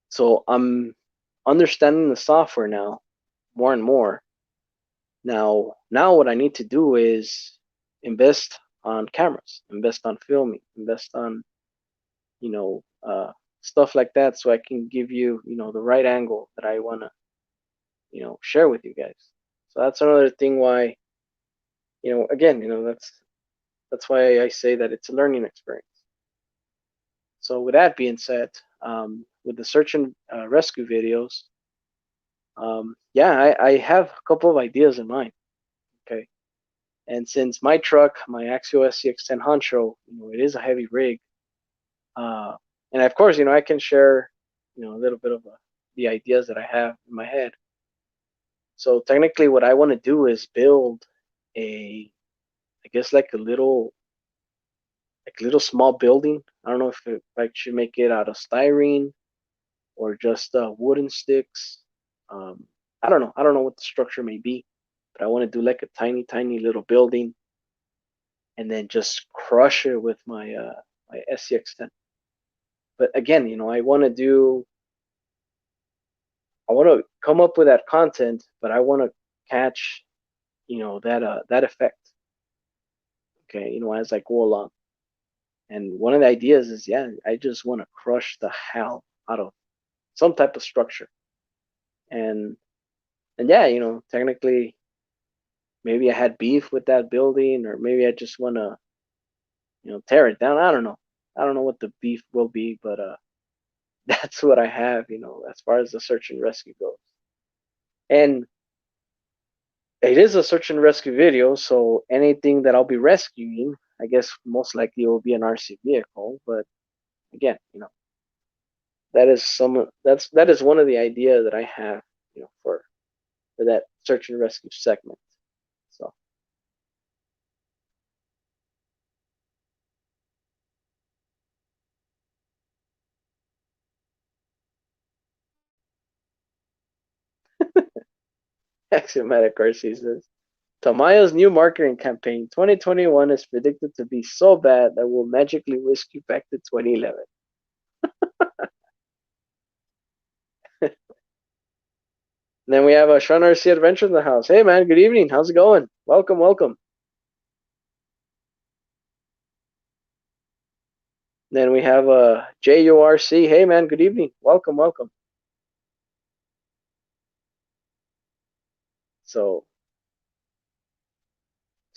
so I'm understanding the software now more and more. Now what I need to do is invest on cameras, invest on filming, invest on, you know, uh, stuff like that, so I can give you, the right angle that I want to, share with you guys. So that's another thing why, again, that's why I say that it's a learning experience. So with that being said, with the search and rescue videos, yeah, I have a couple of ideas in mind. Okay, and since my truck, my Axio SCX10 Honcho, it is a heavy rig, uh, and of course, I can share, a little bit of the ideas that I have in my head. So technically, what I want to do is build I guess like a little small building. I don't know if I should make it out of styrene or just wooden sticks. Um, I don't know. I don't know what the structure may be, but I want to do like a tiny little building, and then just crush it with my SCX10. But again, I want to come up with that content, but I want to catch, that effect. Okay, as I go along. And one of the ideas is, yeah, I just want to crush the hell out of some type of structure. And yeah, technically maybe I had beef with that building, or maybe I just want to, tear it down. I don't know. I don't know what the beef will be, but that's what I have, as far as the search and rescue goes. And it is a search and rescue video, so anything that I'll be rescuing, I guess most likely it will be an RC vehicle. But again, that is one of the ideas that I have, for that search and rescue segment. So axiomatic RC says. Tamayo's new marketing campaign, 2021, is predicted to be so bad that will magically whisk you back to 2011. Then we have Sean RC Adventure in the house. Hey man, good evening. How's it going? Welcome, welcome. Then we have JURC. Hey man, good evening. Welcome, welcome. So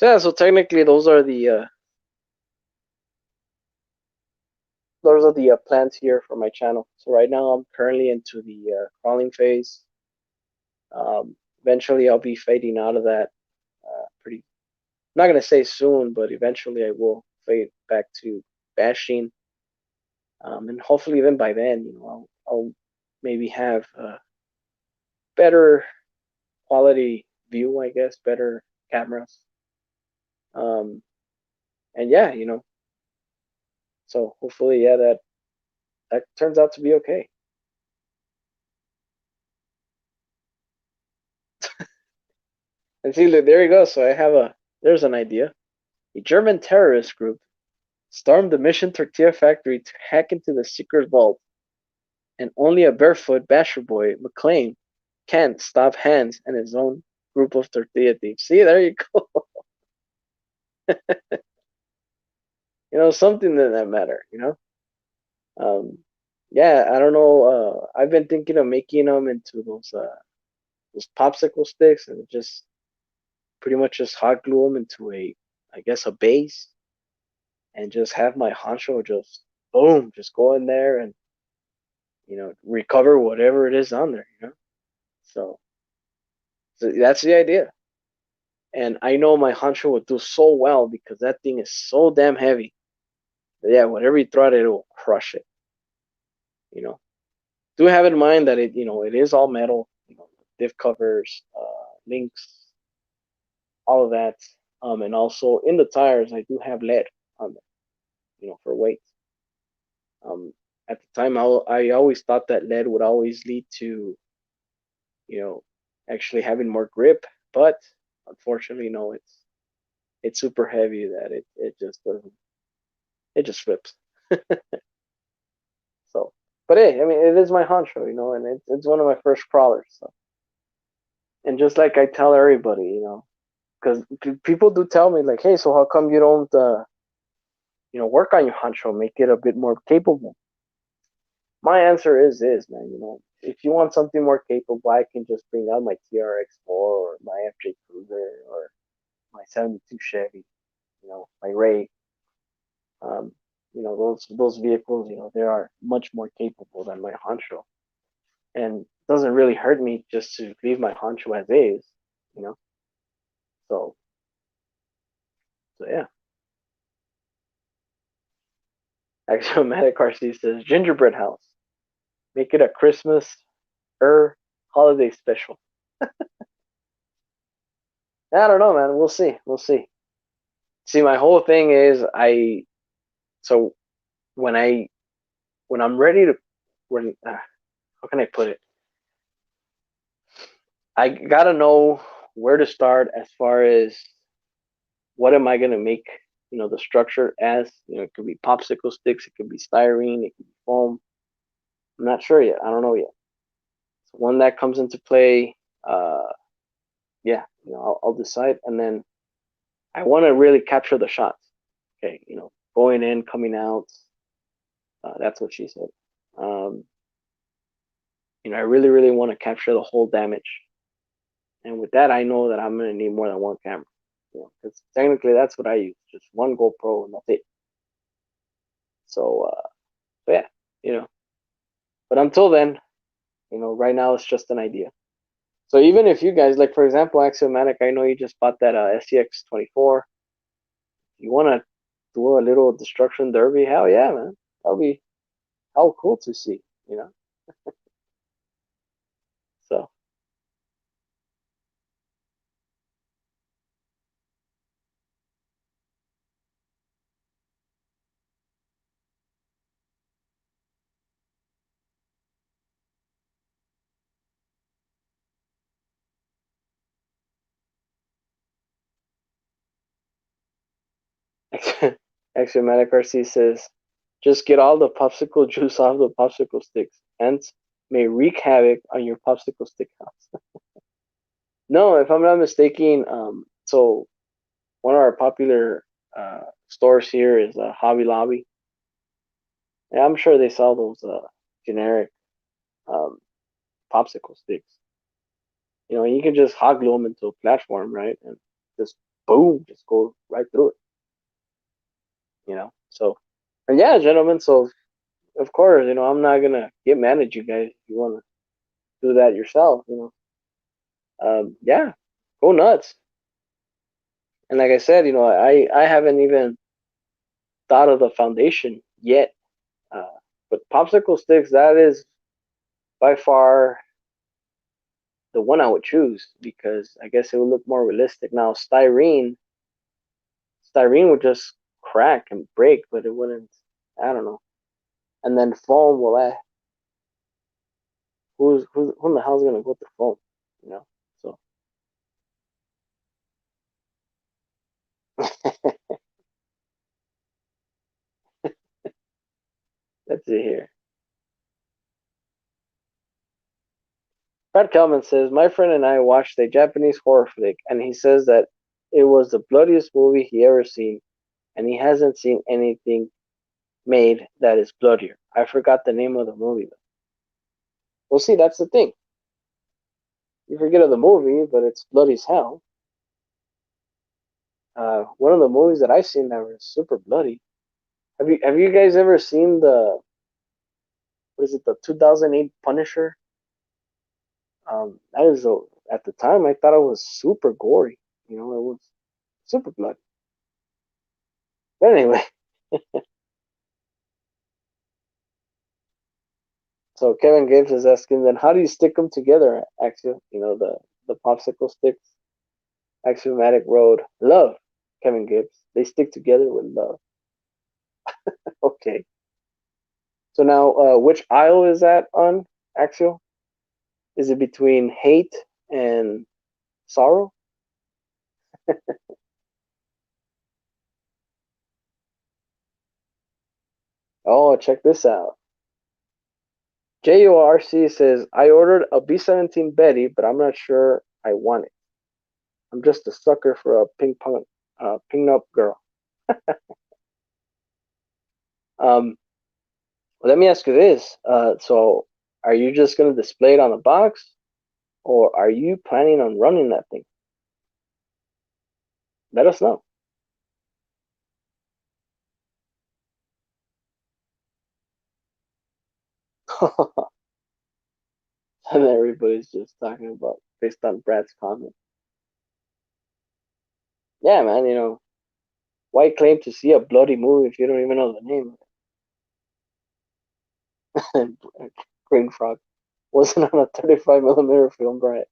yeah, so technically those are the plans here for my channel. So right now I'm currently into the crawling phase. Eventually I'll be fading out of that pretty. I'm not gonna say soon, but eventually I will fade back to bashing. And hopefully then by then, I'll maybe have a better quality view, I guess, better cameras. And yeah, so hopefully, yeah, that turns out to be okay. And see, look, there you go. So there's an idea. A German terrorist group stormed the Mission Tortilla factory to hack into the secret vault, and only a barefoot basher boy, McClane, can't stop Hans and his own group of tortilla thieves. See, there you go. Something that matter. Um, yeah, I don't know. I've been thinking of making them into those popsicle sticks and just pretty much just hot glue them into I guess, a base, and just have my honcho just boom, just go in there and recover whatever it is on there. So, so that's the idea. And I know my honcho would do so well because that thing is so damn heavy. But yeah, whatever you throw at it, it will crush it. Do have in mind that it is all metal. Diff covers, links, all of that. And also in the tires, I do have lead on them, for weight. At the time, I always thought that lead would always lead to, you know, actually having more grip, but unfortunately, no, it's super heavy that it just doesn't, it just flips. So, but hey, I mean, it is my honcho, and it's one of my first crawlers. So, and just like I tell everybody, because people do tell me like, hey, so how come you don't, work on your honcho, make it a bit more capable? My answer is man, if you want something more capable, I can just bring out my TRX4 or my FJ Cruiser or my 72 Chevy, my Ray. Um, those vehicles, they are much more capable than my honcho, and it doesn't really hurt me just to leave my honcho as is, you know. So, so yeah. Actually, Matic RC says gingerbread house. Make it a Christmas or holiday special. I don't know, man. We'll see. We'll see. See, my whole thing is so when I'm ready to how can I put it? I gotta know where to start as far as what am I gonna make the structure as. It could be popsicle sticks, it could be styrene, it could be foam. I'm not sure yet. I don't know yet. So when that comes into play, yeah, I'll decide, and then I want to really capture the shots. Okay, going in, coming out. That's what she said. Um, I really, really want to capture the whole damage. And with that, I know that I'm going to need more than one camera. Because technically that's what I use, just one GoPro and that's it. So yeah, you know. But until then, right now it's just an idea. So even if you guys, like for example, Axiomatic, I know you just bought that SCX24. You want to do a little destruction derby? Hell yeah, man. That'll be how cool to see. So Axiomatic RC says, just get all the popsicle juice off the popsicle sticks. Ants may wreak havoc on your popsicle stick house. No, if I'm not mistaken, so one of our popular stores here is Hobby Lobby. And I'm sure they sell those generic um, popsicle sticks. You know, you can just hot glue them into a platform, right? And just boom, just go right through it. You know, so and yeah, gentlemen. So of course, you know, I'm not gonna get mad at you guys if you want to do that yourself. You know, yeah, go nuts. And like I said, you know, I haven't even thought of the foundation yet. Uh, but popsicle sticks, that is by far the one I would choose because I guess it would look more realistic. Now, styrene would just crack and break, but it wouldn't. I don't know. And then foam, well, who in the hell's gonna go through foam? You know. So let's see here. Brad Kelman says my friend and I watched a Japanese horror flick, and he says that it was the bloodiest movie he ever seen, and he hasn't seen anything made that is bloodier. I forgot the name of the movie though. Well, see, that's the thing. You forget of the movie, but it's bloody as hell. One of the movies that I've seen that was super bloody. Have you guys ever seen the what is it, the 2008 Punisher? That is at the time I thought it was super gory. You know, it was super bloody. But anyway, so Kevin Gibbs is asking, then how do you stick them together? Actually, you know, the popsicle sticks, axiomatic road, love. Kevin Gibbs, they stick together with love. Okay. So now, which aisle is that on, Axial? Is it between hate and sorrow? Oh, check this out. JORC says, I ordered a B-17 Betty, but I'm not sure I want it. I'm just a sucker for a ping up girl. Um, let me ask you this. So are you just going to display it on the box, or are you planning on running that thing? Let us know. And everybody's just talking about based on Brad's comment. Yeah, man, you know, why claim to see a bloody movie if you don't even know the name of it? Green Frog wasn't on a 35 millimeter film, Brad.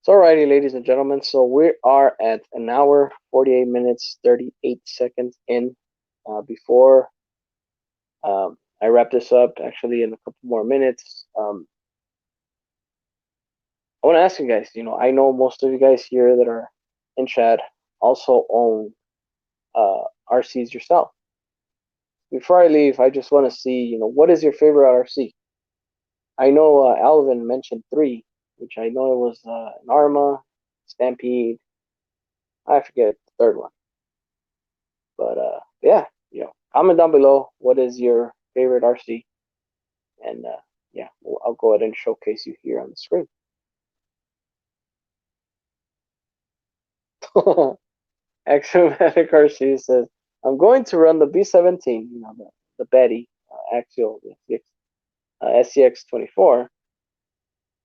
So, alrighty, ladies and gentlemen. So we are at an hour, 48 minutes, 38 seconds in. Before I wrap this up, actually, in a couple more minutes, I want to ask you guys. You know, I know most of you guys here that are in chat also own RCs yourself. Before I leave, I just want to see, you know, what is your favorite RC? I know Alvin mentioned three, which I know it was an Arma, Stampede. I forget the third one. But yeah, you know, comment down below what is your favorite RC, and yeah, I'll go ahead and showcase you here on the screen. Axiomatic RC says, "I'm going to run the B-17, you know, the Betty Axial SCX 24,"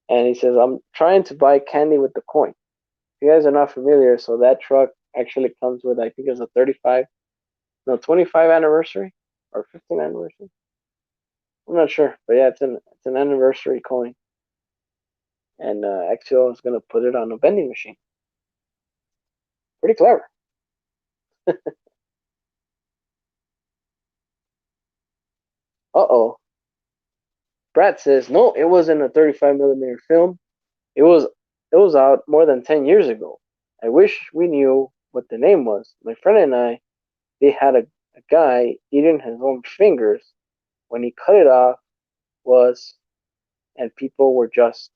and he says, "I'm trying to buy candy with the coin." If you guys are not familiar, so that truck actually comes with, I think it's a 35, no, 25 anniversary or 15 anniversary. I'm not sure, but yeah, it's an anniversary coin, and Axial is gonna put it on a vending machine. Pretty clever. Uh oh. Brad says, no, it wasn't a 35 millimeter film. It was it was out more than 10 years ago. I wish we knew what the name was. My friend and I, they had a guy eating his own fingers when he cut it off was and people were just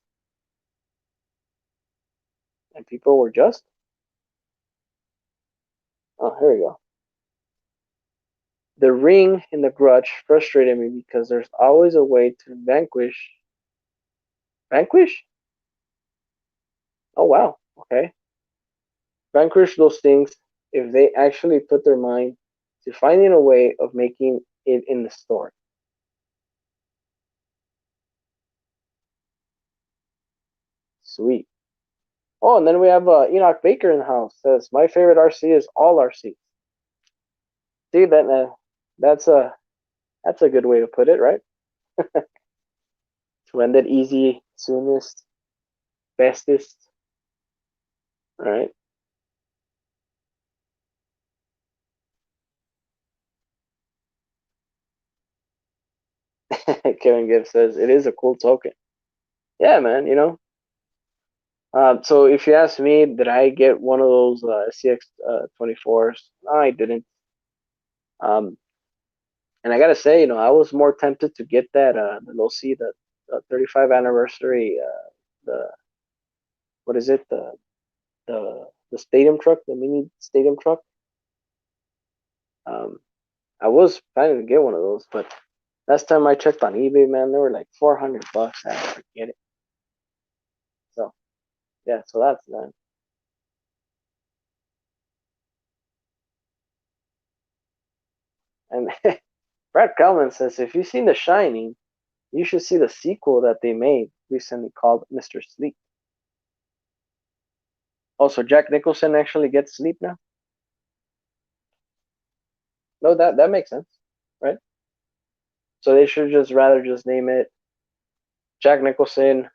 oh here we go. The Ring in The Grudge frustrated me because there's always a way to vanquish? Oh wow, okay. Vanquish those things if they actually put their mind to finding a way of making it in the story. Sweet. Oh, and then we have Enoch Baker in the house. Says my favorite RC is all RC. See that's a good way to put it, right? To end it easy, soonest, bestest. All right. Kevin Gibbs says it is a cool token. Yeah, man. So if you ask me, did I get one of those CX 24s? No, I didn't. Um, and I gotta say, I was more tempted to get that the low C, the 35 anniversary, the what is it, the stadium truck, the mini stadium truck. Um, I was planning to get one of those, but last time I checked on eBay, man, they were like $400. I had to get it. So yeah, so that's that. And Brad Kalman says, if you've seen The Shining, you should see the sequel that they made recently called Mr. Sleep. Also, Jack Nicholson actually gets sleep now. No, that makes sense, right? So they should just rather just name it Jack Nicholson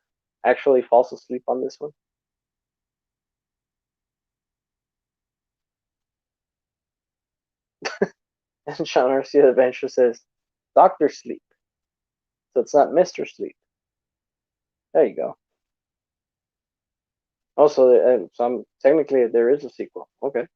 actually falls asleep on this one. And Sean Garcia Adventure says Doctor Sleep, so it's not Mister Sleep. There you go. Also, technically there is a sequel. Okay.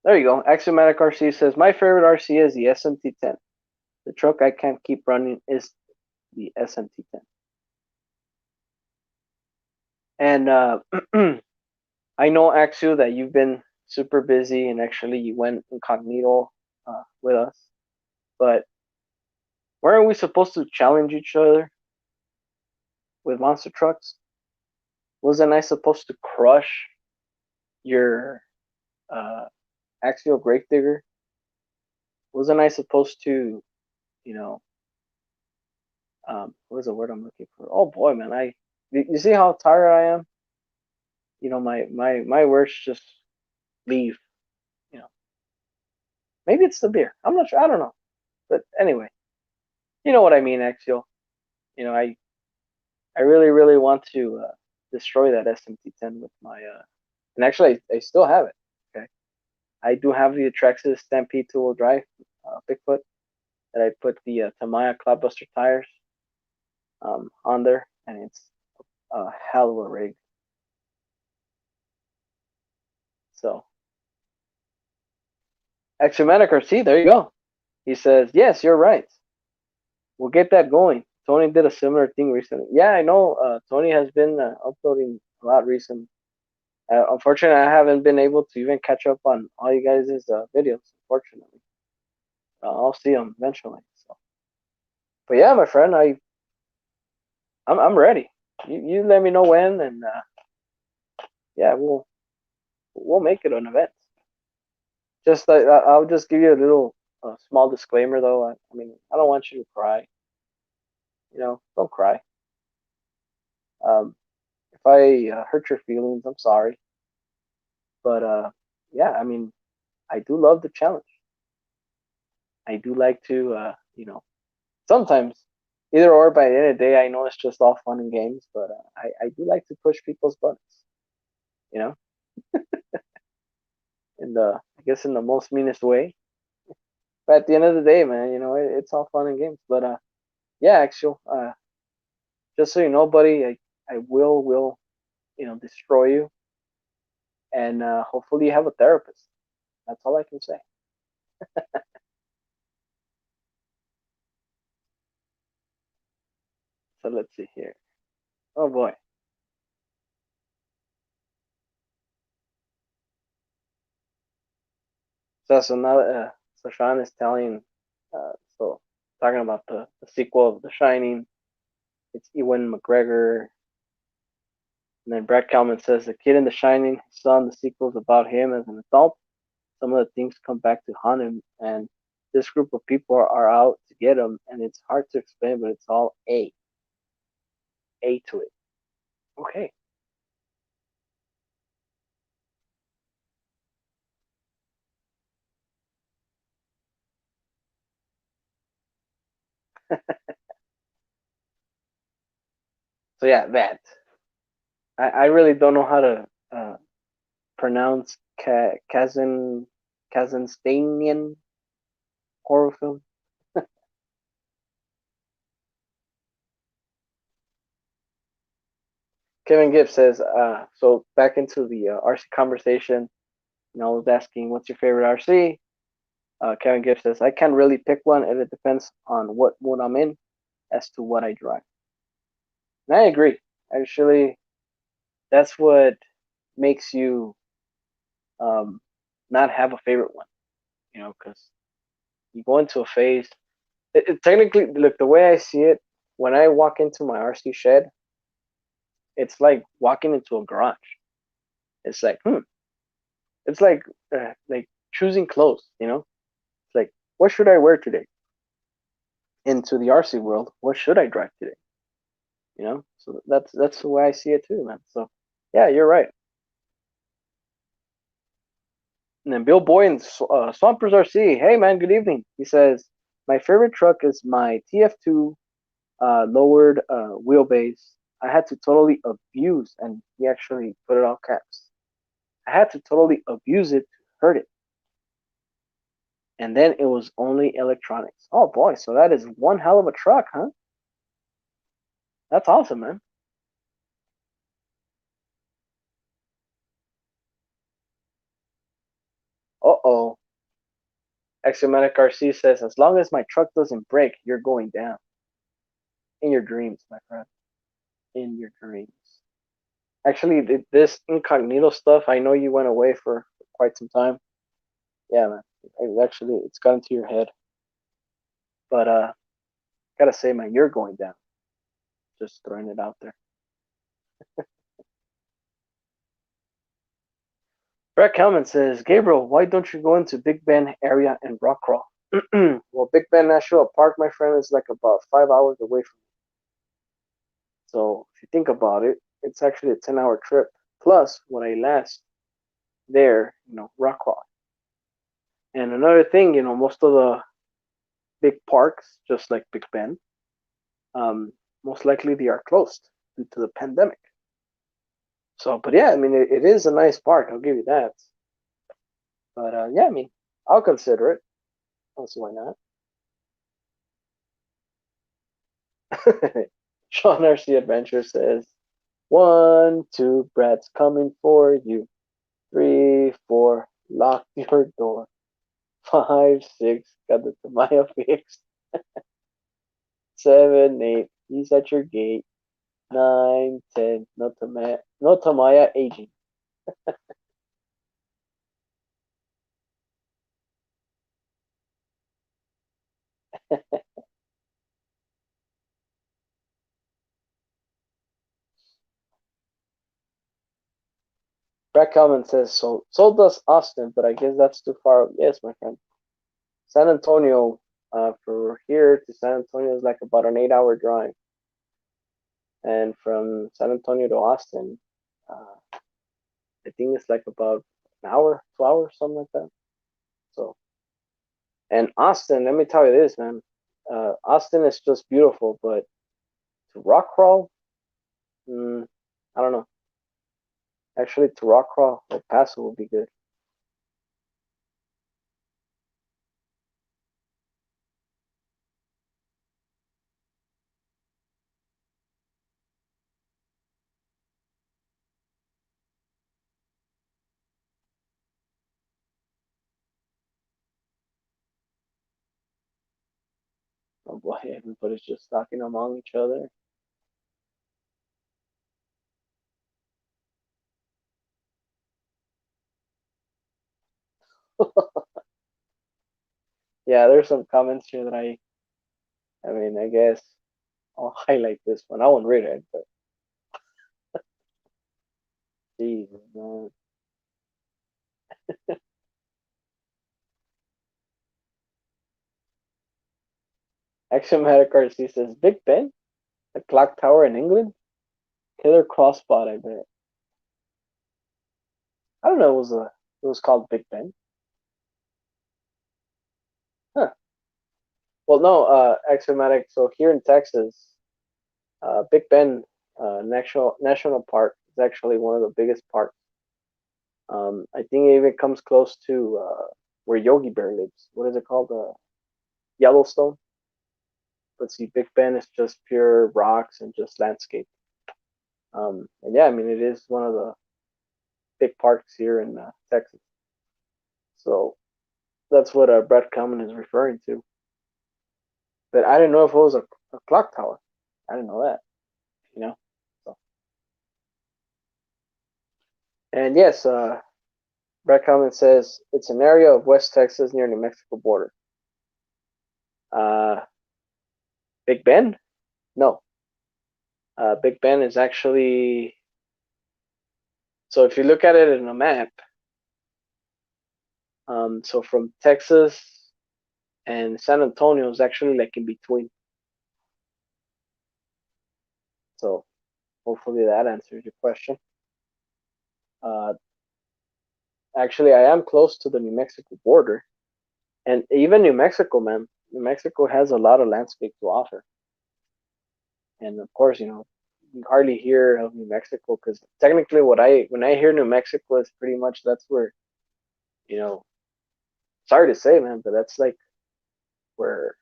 There you go. Axiomatic RC says my favorite RC is the SMT10. The truck I can't keep running is the SMT10. And I know Axel that you've been super busy and actually you went incognito with us, but weren't we supposed to challenge each other with monster trucks? Wasn't I supposed to crush your uh, axial grave digger? Wasn't I supposed to, you know, what is the word I'm looking for? Oh boy, man, you see how tired I am? My words just leave. You know, maybe it's the beer. I'm not sure. I don't know, but anyway, you know what I mean, Axial. I really really want to destroy that SMT10 with my and actually I still have it. Okay, I do have the Atraxis Stampede two-wheel drive Bigfoot that I put the Tamiya Cloudbuster tires on there, and it's a hell of a rig. So, Axiomatic RC, there you go. He says, yes, you're right. We'll get that going. Tony did a similar thing recently. Yeah, I know. Tony has been uploading a lot recently. Unfortunately, I haven't been able to even catch up on all you guys' videos. Unfortunately, I'll see them eventually. So, but yeah, my friend, I'm ready. You let me know when, and yeah, we'll make it an event. Just I'll just give you a little small disclaimer though. I mean, I don't want you to cry. Don't cry. If I hurt your feelings, I'm sorry. But yeah, I mean, I do love the challenge. I do like to, sometimes. Either or, by the end of the day, I know it's just all fun and games, but I do like to push people's buttons, you know, in the I guess in the most meanest way. But at the end of the day, man, it's all fun and games. But yeah, actually, just so you know, buddy, I will destroy you, and hopefully you have a therapist. That's all I can say. So let's see here. Oh boy. So now, so Sean is telling, so talking about the sequel of The Shining. It's Ewan McGregor. And then Brett Kalman says the kid in The Shining saw in the sequels about him as an adult. Some of the things come back to haunt him, and this group of people are out to get him, and it's hard to explain, but it's all A to it. Okay. So yeah, that I really don't know how to pronounce Kazakhstanian horror film. Kevin Gibbs says, so back into the RC conversation, I was asking, what's your favorite RC? Kevin Gibbs says, I can't really pick one, and it depends on what mood I'm in as to what I drive. And I agree. Actually, that's what makes you um, not have a favorite one, because you go into a phase. Technically, look, the way I see it, when I walk into my RC shed, it's like walking into a garage. It's like, it's like choosing clothes, It's like, what should I wear today? Into the RC world, what should I drive today? So that's the way I see it too, man. So yeah, you're right. And then Bill Boy and Swampers RC. Hey man, good evening. He says my favorite truck is my TF2 lowered wheelbase. I had to totally abuse, and he actually put it all caps. I had to totally abuse it to hurt it. And then it was only electronics. Oh boy, so that is one hell of a truck, huh? That's awesome, man. Uh oh. Axiomatic RC says, as long as my truck doesn't break, you're going down. In your dreams, my friend. In your dreams. Actually, this incognito stuff, I know you went away for quite some time. Yeah, man. Actually, it's got into your head. But gotta say, man, you're going down. Just throwing it out there. Brett Kelman says, Gabriel, why don't you go into Big Bend area and rock crawl? Well, Big Bend National Park, my friend, is like about 5 hours away from me. So if you think about it, it's actually a 10-hour trip. Plus, when I last there, rock crawl. And another thing, most of the big parks, just like Big Bend, most likely they are closed due to the pandemic. So, but yeah, I mean, it is a nice park. I'll give you that. But yeah, I mean, I'll consider it. I don't see why not. Sean RC Adventure says, 1, 2, Brad's coming for you. 3, 4, lock your door. 5, 6, got the Tamaya fixed. 7, 8, he's at your gate. 9, 10, no Tamaya aging. Brad Kalman says, so does Austin, but I guess that's too far. Yes, my friend. San Antonio, for here to San Antonio is like about an 8-hour drive. And from San Antonio to Austin, I think it's like about an hour, 2 hours, something like that. So, and Austin, let me tell you this, man. Austin is just beautiful, but to rock crawl, mm, I don't know. Actually, to rock crawl, El Paso would be good. Oh boy, everybody's just talking among each other. Yeah, there's some comments here that I mean, I guess I'll highlight this one. I won't read it, but Jesus, man. Axiomatic RC says Big Ben, the clock tower in England, killer crossbot. I bet. I don't know. It was called Big Ben. Huh. Well, no. Axiomatic. So here in Texas, Big Ben National Park is actually one of the biggest parks. I think it even comes close to where Yogi Bear lives. What is it called? Yellowstone. But see, Big Ben is just pure rocks and just landscape. And yeah, I mean, it is one of the big parks here in Texas. So that's what Brett Kelman is referring to. But I didn't know if it was a clock tower. I didn't know that, you know. So, and yes, Brett Kelman says it's an area of West Texas near New Mexico border. Uh, Big Ben? No. Big Ben is actually, so if you look at it in a map, so from Texas and San Antonio is actually like in between. So hopefully that answers your question. Uh, Actually, I am close to the New Mexico border, and even New Mexico, man, New Mexico has a lot of landscape to offer. And of course, you hardly hear of New Mexico because technically, when I hear New Mexico, it's pretty much that's where, you know, sorry to say, man, but that's like where,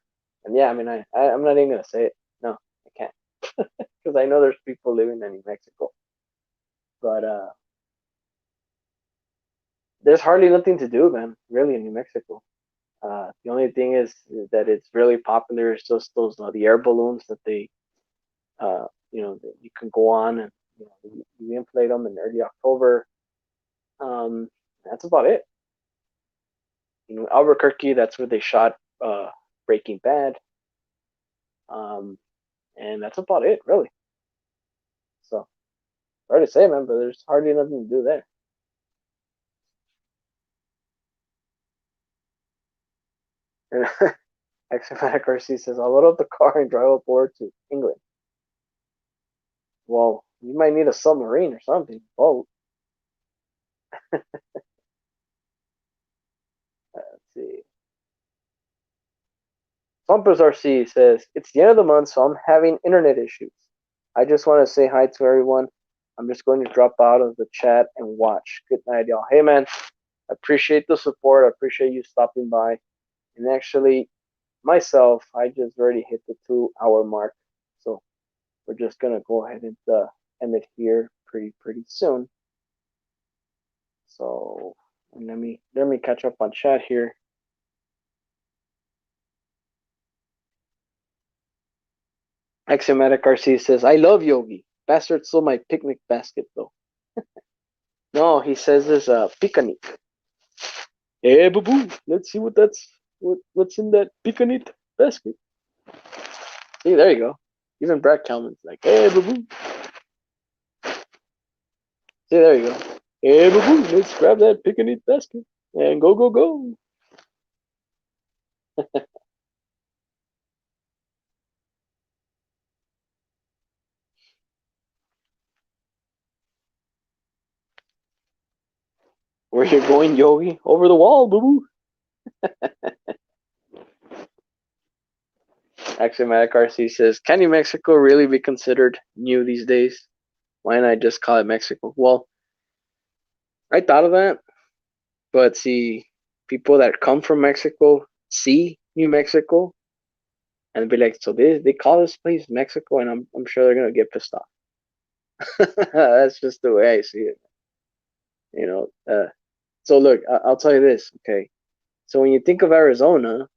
and yeah, I mean, I'm not even gonna say it. No, I can't because I know there's people living in New Mexico, but there's hardly nothing to do, man. Really, in New Mexico. The only thing is that it's really popular is just those the air balloons that they that you can go on and you inflate them in early October. That's about it. Albuquerque, that's where they shot Breaking Bad, um, and that's about it, really. So hard to say, man, but there's hardly nothing to do there. And Axiomatic RC says, I'll load up the car and drive aboard to England. Well, you might need a submarine or something, boat. Let's see. Bumpers RC says, it's the end of the month, so I'm having internet issues. I just want to say hi to everyone. I'm just going to drop out of the chat and watch. Good night, y'all. Hey, man, I appreciate the support. I appreciate you stopping by. And actually, myself, I just already hit the 2 hour mark. So we're just going to go ahead and end it here pretty soon. So let me catch up on chat here. Axiomatic RC says, I love Yogi. Bastard stole my picnic basket, though. No, he says there's a picnic. Hey, boo boo. Let's see what's in that picnic basket. See, there you go. Even Brad Kelman's like, hey, boo boo. See, there you go. Hey, boo boo. Let's grab that picnic basket and go. Where you going, Yogi? Over the wall, boo boo. Axiomatic RC says, can New Mexico really be considered new these days? Why not just call it Mexico? Well, I thought of that, but see, people that come from Mexico see New Mexico and be like, so they call this place Mexico, and I'm sure they're gonna get pissed off. That's just the way I see it, you know. So look, I'll tell you this, okay? So when you think of Arizona,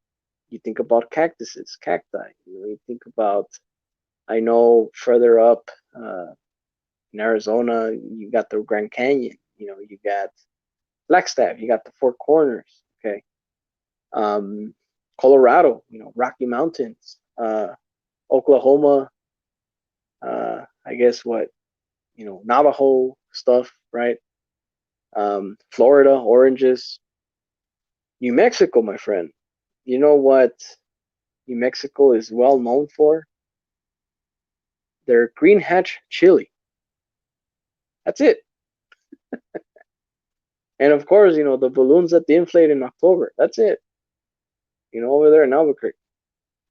you think about cactuses, cacti. You think about, I know further up in Arizona, you got the Grand Canyon. You got Flagstaff, you got the Four Corners. Okay, um, Colorado, Rocky Mountains, Oklahoma. I guess what Navajo stuff, right? Florida, oranges. New Mexico, my friend. You know what New Mexico is well known for? Their green hatch chili. That's it. And of course, the balloons that they inflate in October. That's it. Over there in Albuquerque.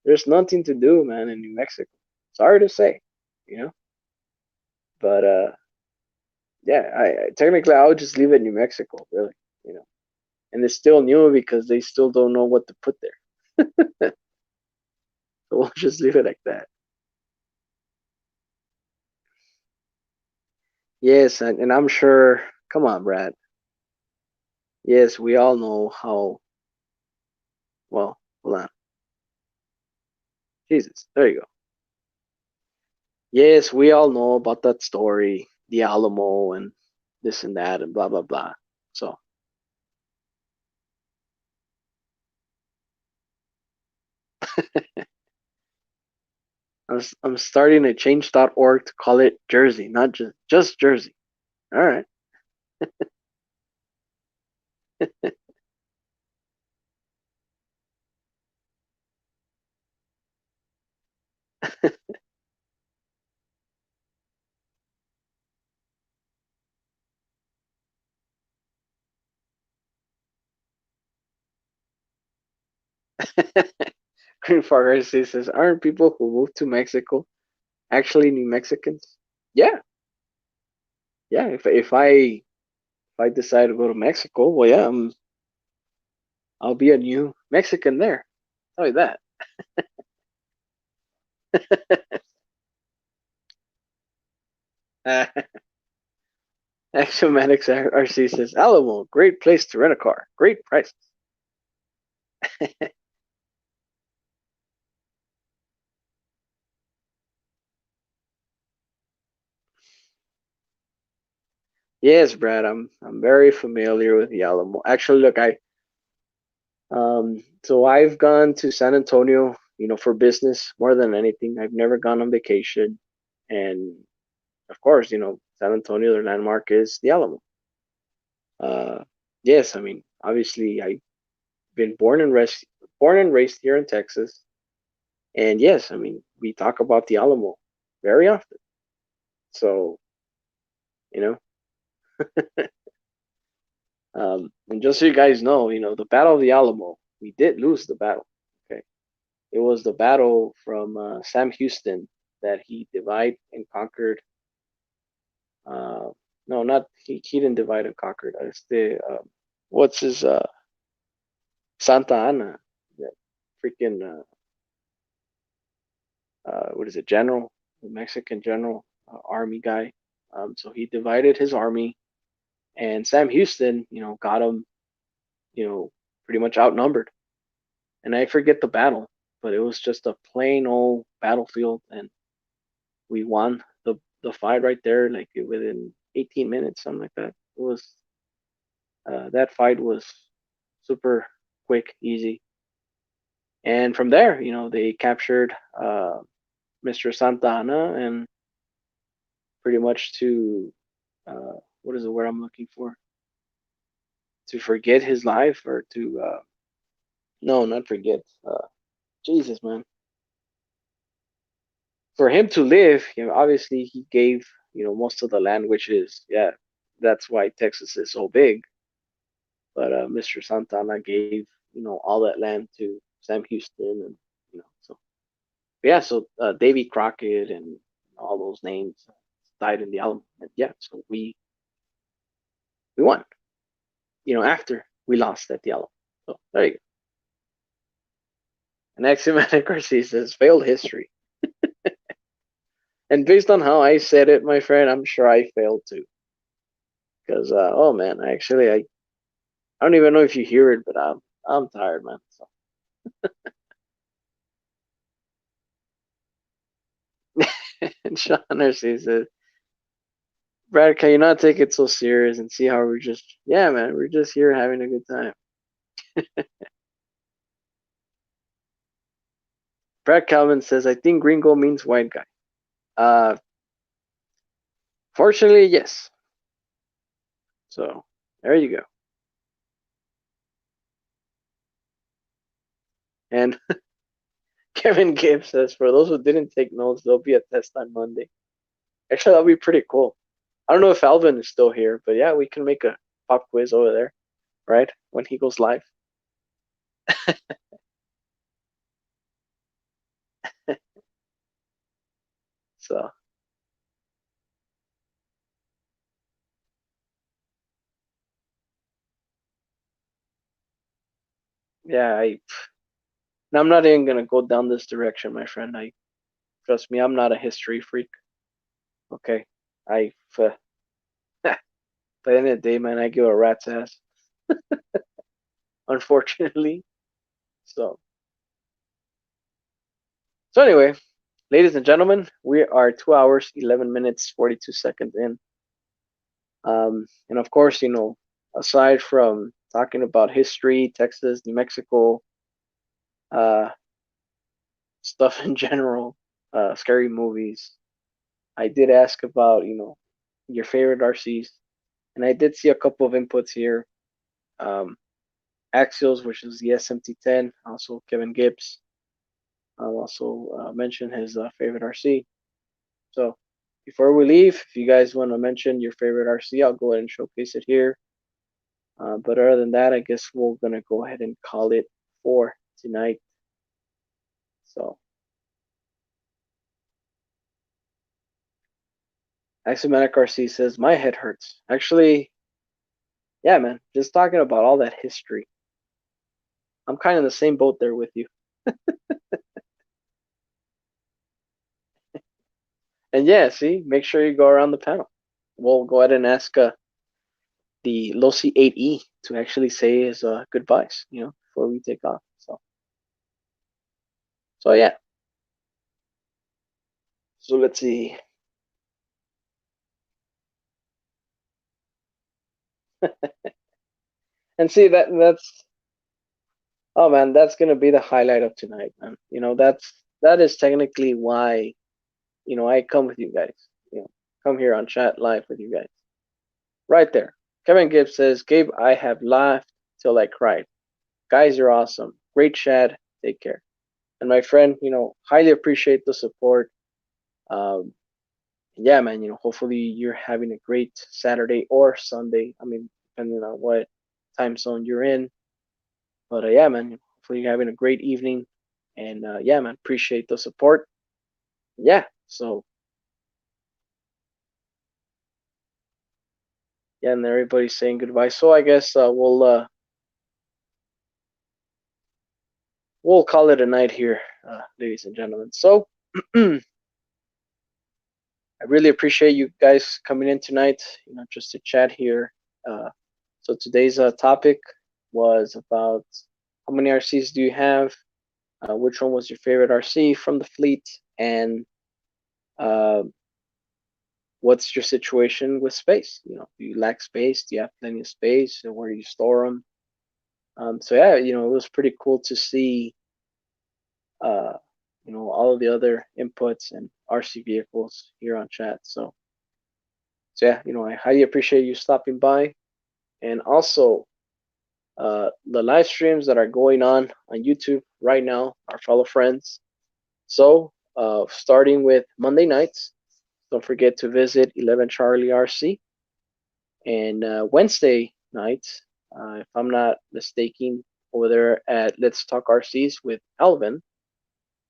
There's nothing to do, man, in New Mexico. Sorry to say, you know. But yeah, I technically I would just leave it New Mexico, really, you know. And it's still new because they still don't know what to put there. So we'll just leave it like that. Yes, and I'm sure. Come on, Brad. Yes, we all know how. Well, hold on. Jesus, there you go. Yes, we all know about that story, the Alamo, and this and that, and blah blah blah. So I'm starting a change.org to call it Jersey, not just Jersey. All right. Green Far says, aren't people who move to Mexico actually New Mexicans? Yeah, yeah. If I decide to go to Mexico, well, yeah, I'll be a new Mexican there. Tell you that. Axiomatic RC says, Alamo, great place to rent a car, great prices. Yes, Brad, I'm very familiar with the Alamo. Actually, look, so I've gone to San Antonio, for business more than anything. I've never gone on vacation, and of course, San Antonio, their landmark is the Alamo. Uh, yes, I mean, obviously, I've been born and raised here in Texas, and yes, I mean, we talk about the Alamo very often. So, you know, and just so you guys know, the Battle of the Alamo, we did lose the battle. Okay, it was the battle from Sam Houston that he divided and conquered. Uh, no, not he didn't divide and conquered. It's the what's his Santa Anna, that freaking what is it, general, the Mexican general, army guy. So he divided his army, and Sam Houston, got him, pretty much outnumbered. And I forget the battle, but it was just a plain old battlefield, and we won the fight right there, like within 18 minutes, something like that. It was that fight was super quick, easy, and from there, they captured Mr. Santa Anna, and pretty much to what is the word I'm looking for? To forget his life, or to no, not forget. Jesus, man. For him to live, obviously he gave most of the land, which is, yeah, that's why Texas is so big. But Mr. Santana gave all that land to Sam Houston, and so Yeah, so Davy Crockett and all those names died in the Alamo. And yeah, so we won. After we lost at the Alamo. So there you go. And Axiomatic Garcia says failed history. And based on how I said it, my friend, I'm sure I failed too. Because oh man, I don't even know if you hear it, but I'm tired, man. So. And Sean Mercy says, Brad, can you not take it so serious and see how we're just, yeah, man, we're just here having a good time. Brad Calvin says, I think gringo means white guy. Uh, Fortunately, yes. So there you go. And Kevin Gibbs says, for those who didn't take notes, there'll be a test on Monday. Actually, that'll be pretty cool. I don't know if Alvin is still here, but yeah, we can make a pop quiz over there, right? When he goes live. So yeah, I'm not even gonna go down this direction, my friend. I trust me, I'm not a history freak. Okay, I uh, by the end of the day, man, I give a rat's ass. Unfortunately, so anyway, ladies and gentlemen, we are 2 hours, 11 minutes, 42 seconds in. And of course, aside from talking about history, Texas, New Mexico, uh, stuff in general, scary movies, I did ask about, your favorite RCs, and I did see a couple of inputs here. Um, Axios, which is the SMT10, also Kevin Gibbs, also mentioned his favorite RC. So before we leave, if you guys want to mention your favorite RC, I'll go ahead and showcase it here. But other than that, I guess we're gonna go ahead and call it for tonight. So Axiomatic RC says my head hurts. Actually, yeah, man. Just talking about all that history. I'm kind of in the same boat there with you. And yeah, see, make sure you go around the panel. We'll go ahead and ask the Losi 8E to actually say his goodbyes, before we take off. So yeah. So let's see. And see that's oh man, that's gonna be the highlight of tonight, man. That is technically why, I come with you guys. Come here on chat live with you guys. Right there. Kevin Gibbs says, Gabe, I have laughed till I cried. Guys, you're awesome. Great chat. Take care. And my friend, highly appreciate the support. Um, yeah, man, hopefully you're having a great Saturday or Sunday. I mean, depending on what time zone you're in. But yeah, man, hopefully you're having a great evening. And yeah, man, appreciate the support. Yeah, so yeah, and everybody's saying goodbye. So I guess we'll call it a night here, ladies and gentlemen. So I really appreciate you guys coming in tonight, just to chat here. So today's topic was about how many RCs do you have? Which one was your favorite RC from the fleet? And uh, what's your situation with space? Do you lack space? Do you have plenty of space? And where do you store them? So yeah, it was pretty cool to see, uh, all of the other inputs and RC vehicles here on chat. So yeah, I highly appreciate you stopping by, and also the live streams that are going on YouTube right now, our fellow friends. So starting with Monday nights, don't forget to visit 11 Charlie RC, and Wednesday nights, if I'm not mistaken, over there at Let's Talk RCs with Alvin.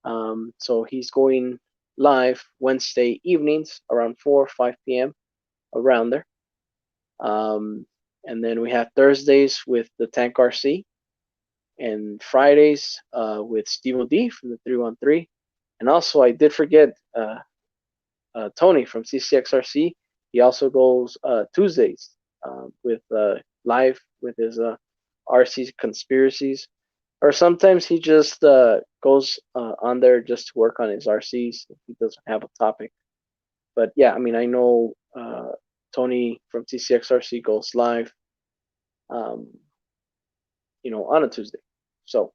So he's going live Wednesday evenings around 4 or 5 p.m. around there. And then we have Thursdays with the Tank RC, and Fridays with Steve D from the 313. And also, I did forget Tony from CCXRC. He also goes Tuesdays with live with his RC conspiracies, or sometimes he just goes on there just to work on his RCs if he doesn't have a topic. But yeah, I mean, I know Tony from TCXRC goes live, um, on a Tuesday. So,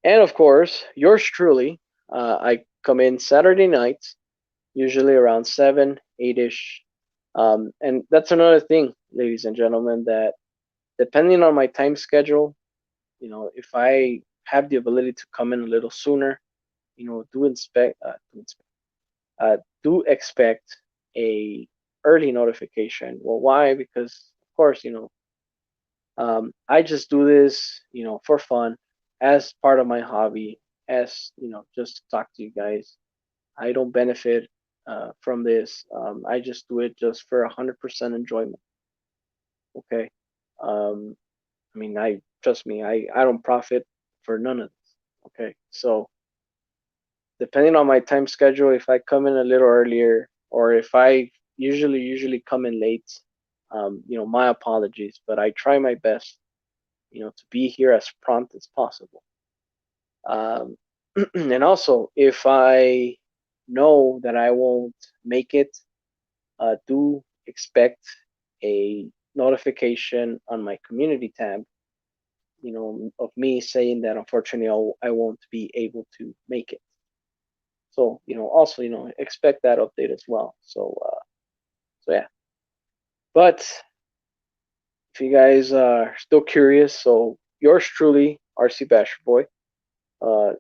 and of course, yours truly, I come in Saturday nights, usually around 7, 8-ish. And that's another thing, ladies and gentlemen, that depending on my time schedule, if I have the ability to come in a little sooner, do expect a early notification. Well, why? Because of course, I just do this, for fun, as part of my hobby, as just to talk to you guys. I don't benefit from this. I just do it just for 100% enjoyment. Okay. Um, I mean, I trust me. I don't profit for none of this. Okay. So depending on my time schedule, if I come in a little earlier, or if I usually come in late, my apologies. But I try my best, to be here as prompt as possible. Um, and also, if I know that I won't make it, do expect a notification on my community tab, of me saying that unfortunately I won't be able to make it. So, also, expect that update as well. So yeah. But if you guys are still curious, so yours truly, RC Basher Boy. Uh,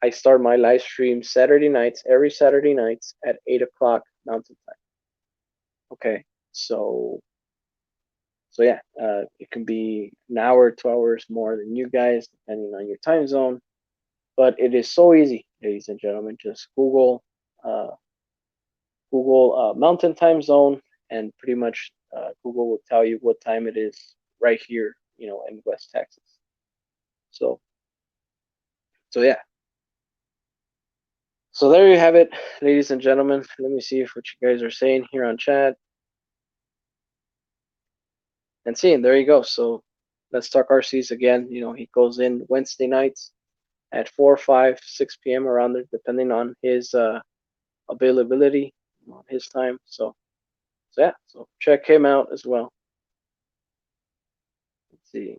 I start my live stream Saturday nights, every Saturday nights at 8 o'clock Mountain Time. Okay, so yeah, it can be an hour, 2 hours more than you guys, depending on your time zone. But it is so easy, ladies and gentlemen. Just uh, Google Mountain Time Zone, and pretty much Google will tell you what time it is right here, in West Texas. So, so yeah. So there you have it, ladies and gentlemen. Let me see what you guys are saying here on chat. And seeing, there you go. So let's talk RCs again. He goes in Wednesday nights at 4, 5, 6 p.m. around there, depending on his availability, on his time. So yeah, so check him out as well. Let's see.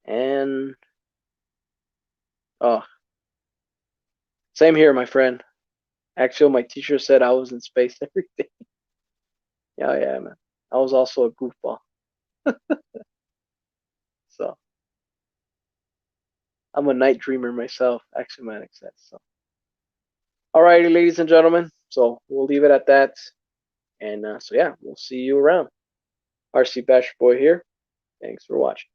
And oh, same here, my friend. Actually, my teacher said I was in space every day. Yeah, man. I was also a goofball. So I'm a night dreamer myself, Axiomatic says. So, alrighty, ladies and gentlemen. So we'll leave it at that. And so yeah, we'll see you around. RC Basher Boy here. Thanks for watching.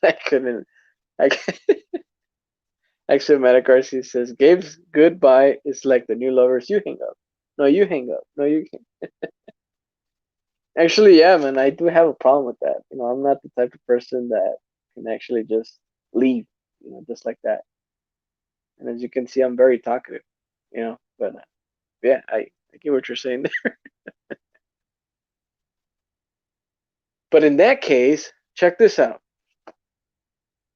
I couldn't. I Actually, Meta Garcia says, Gabe's goodbye is like the new lovers. You hang up. No, you hang up. No, you can. Actually, yeah, man, I do have a problem with that. I'm not the type of person that can actually just leave, just like that. And as you can see, I'm very talkative, but yeah, I get what you're saying there. But in that case, check this out.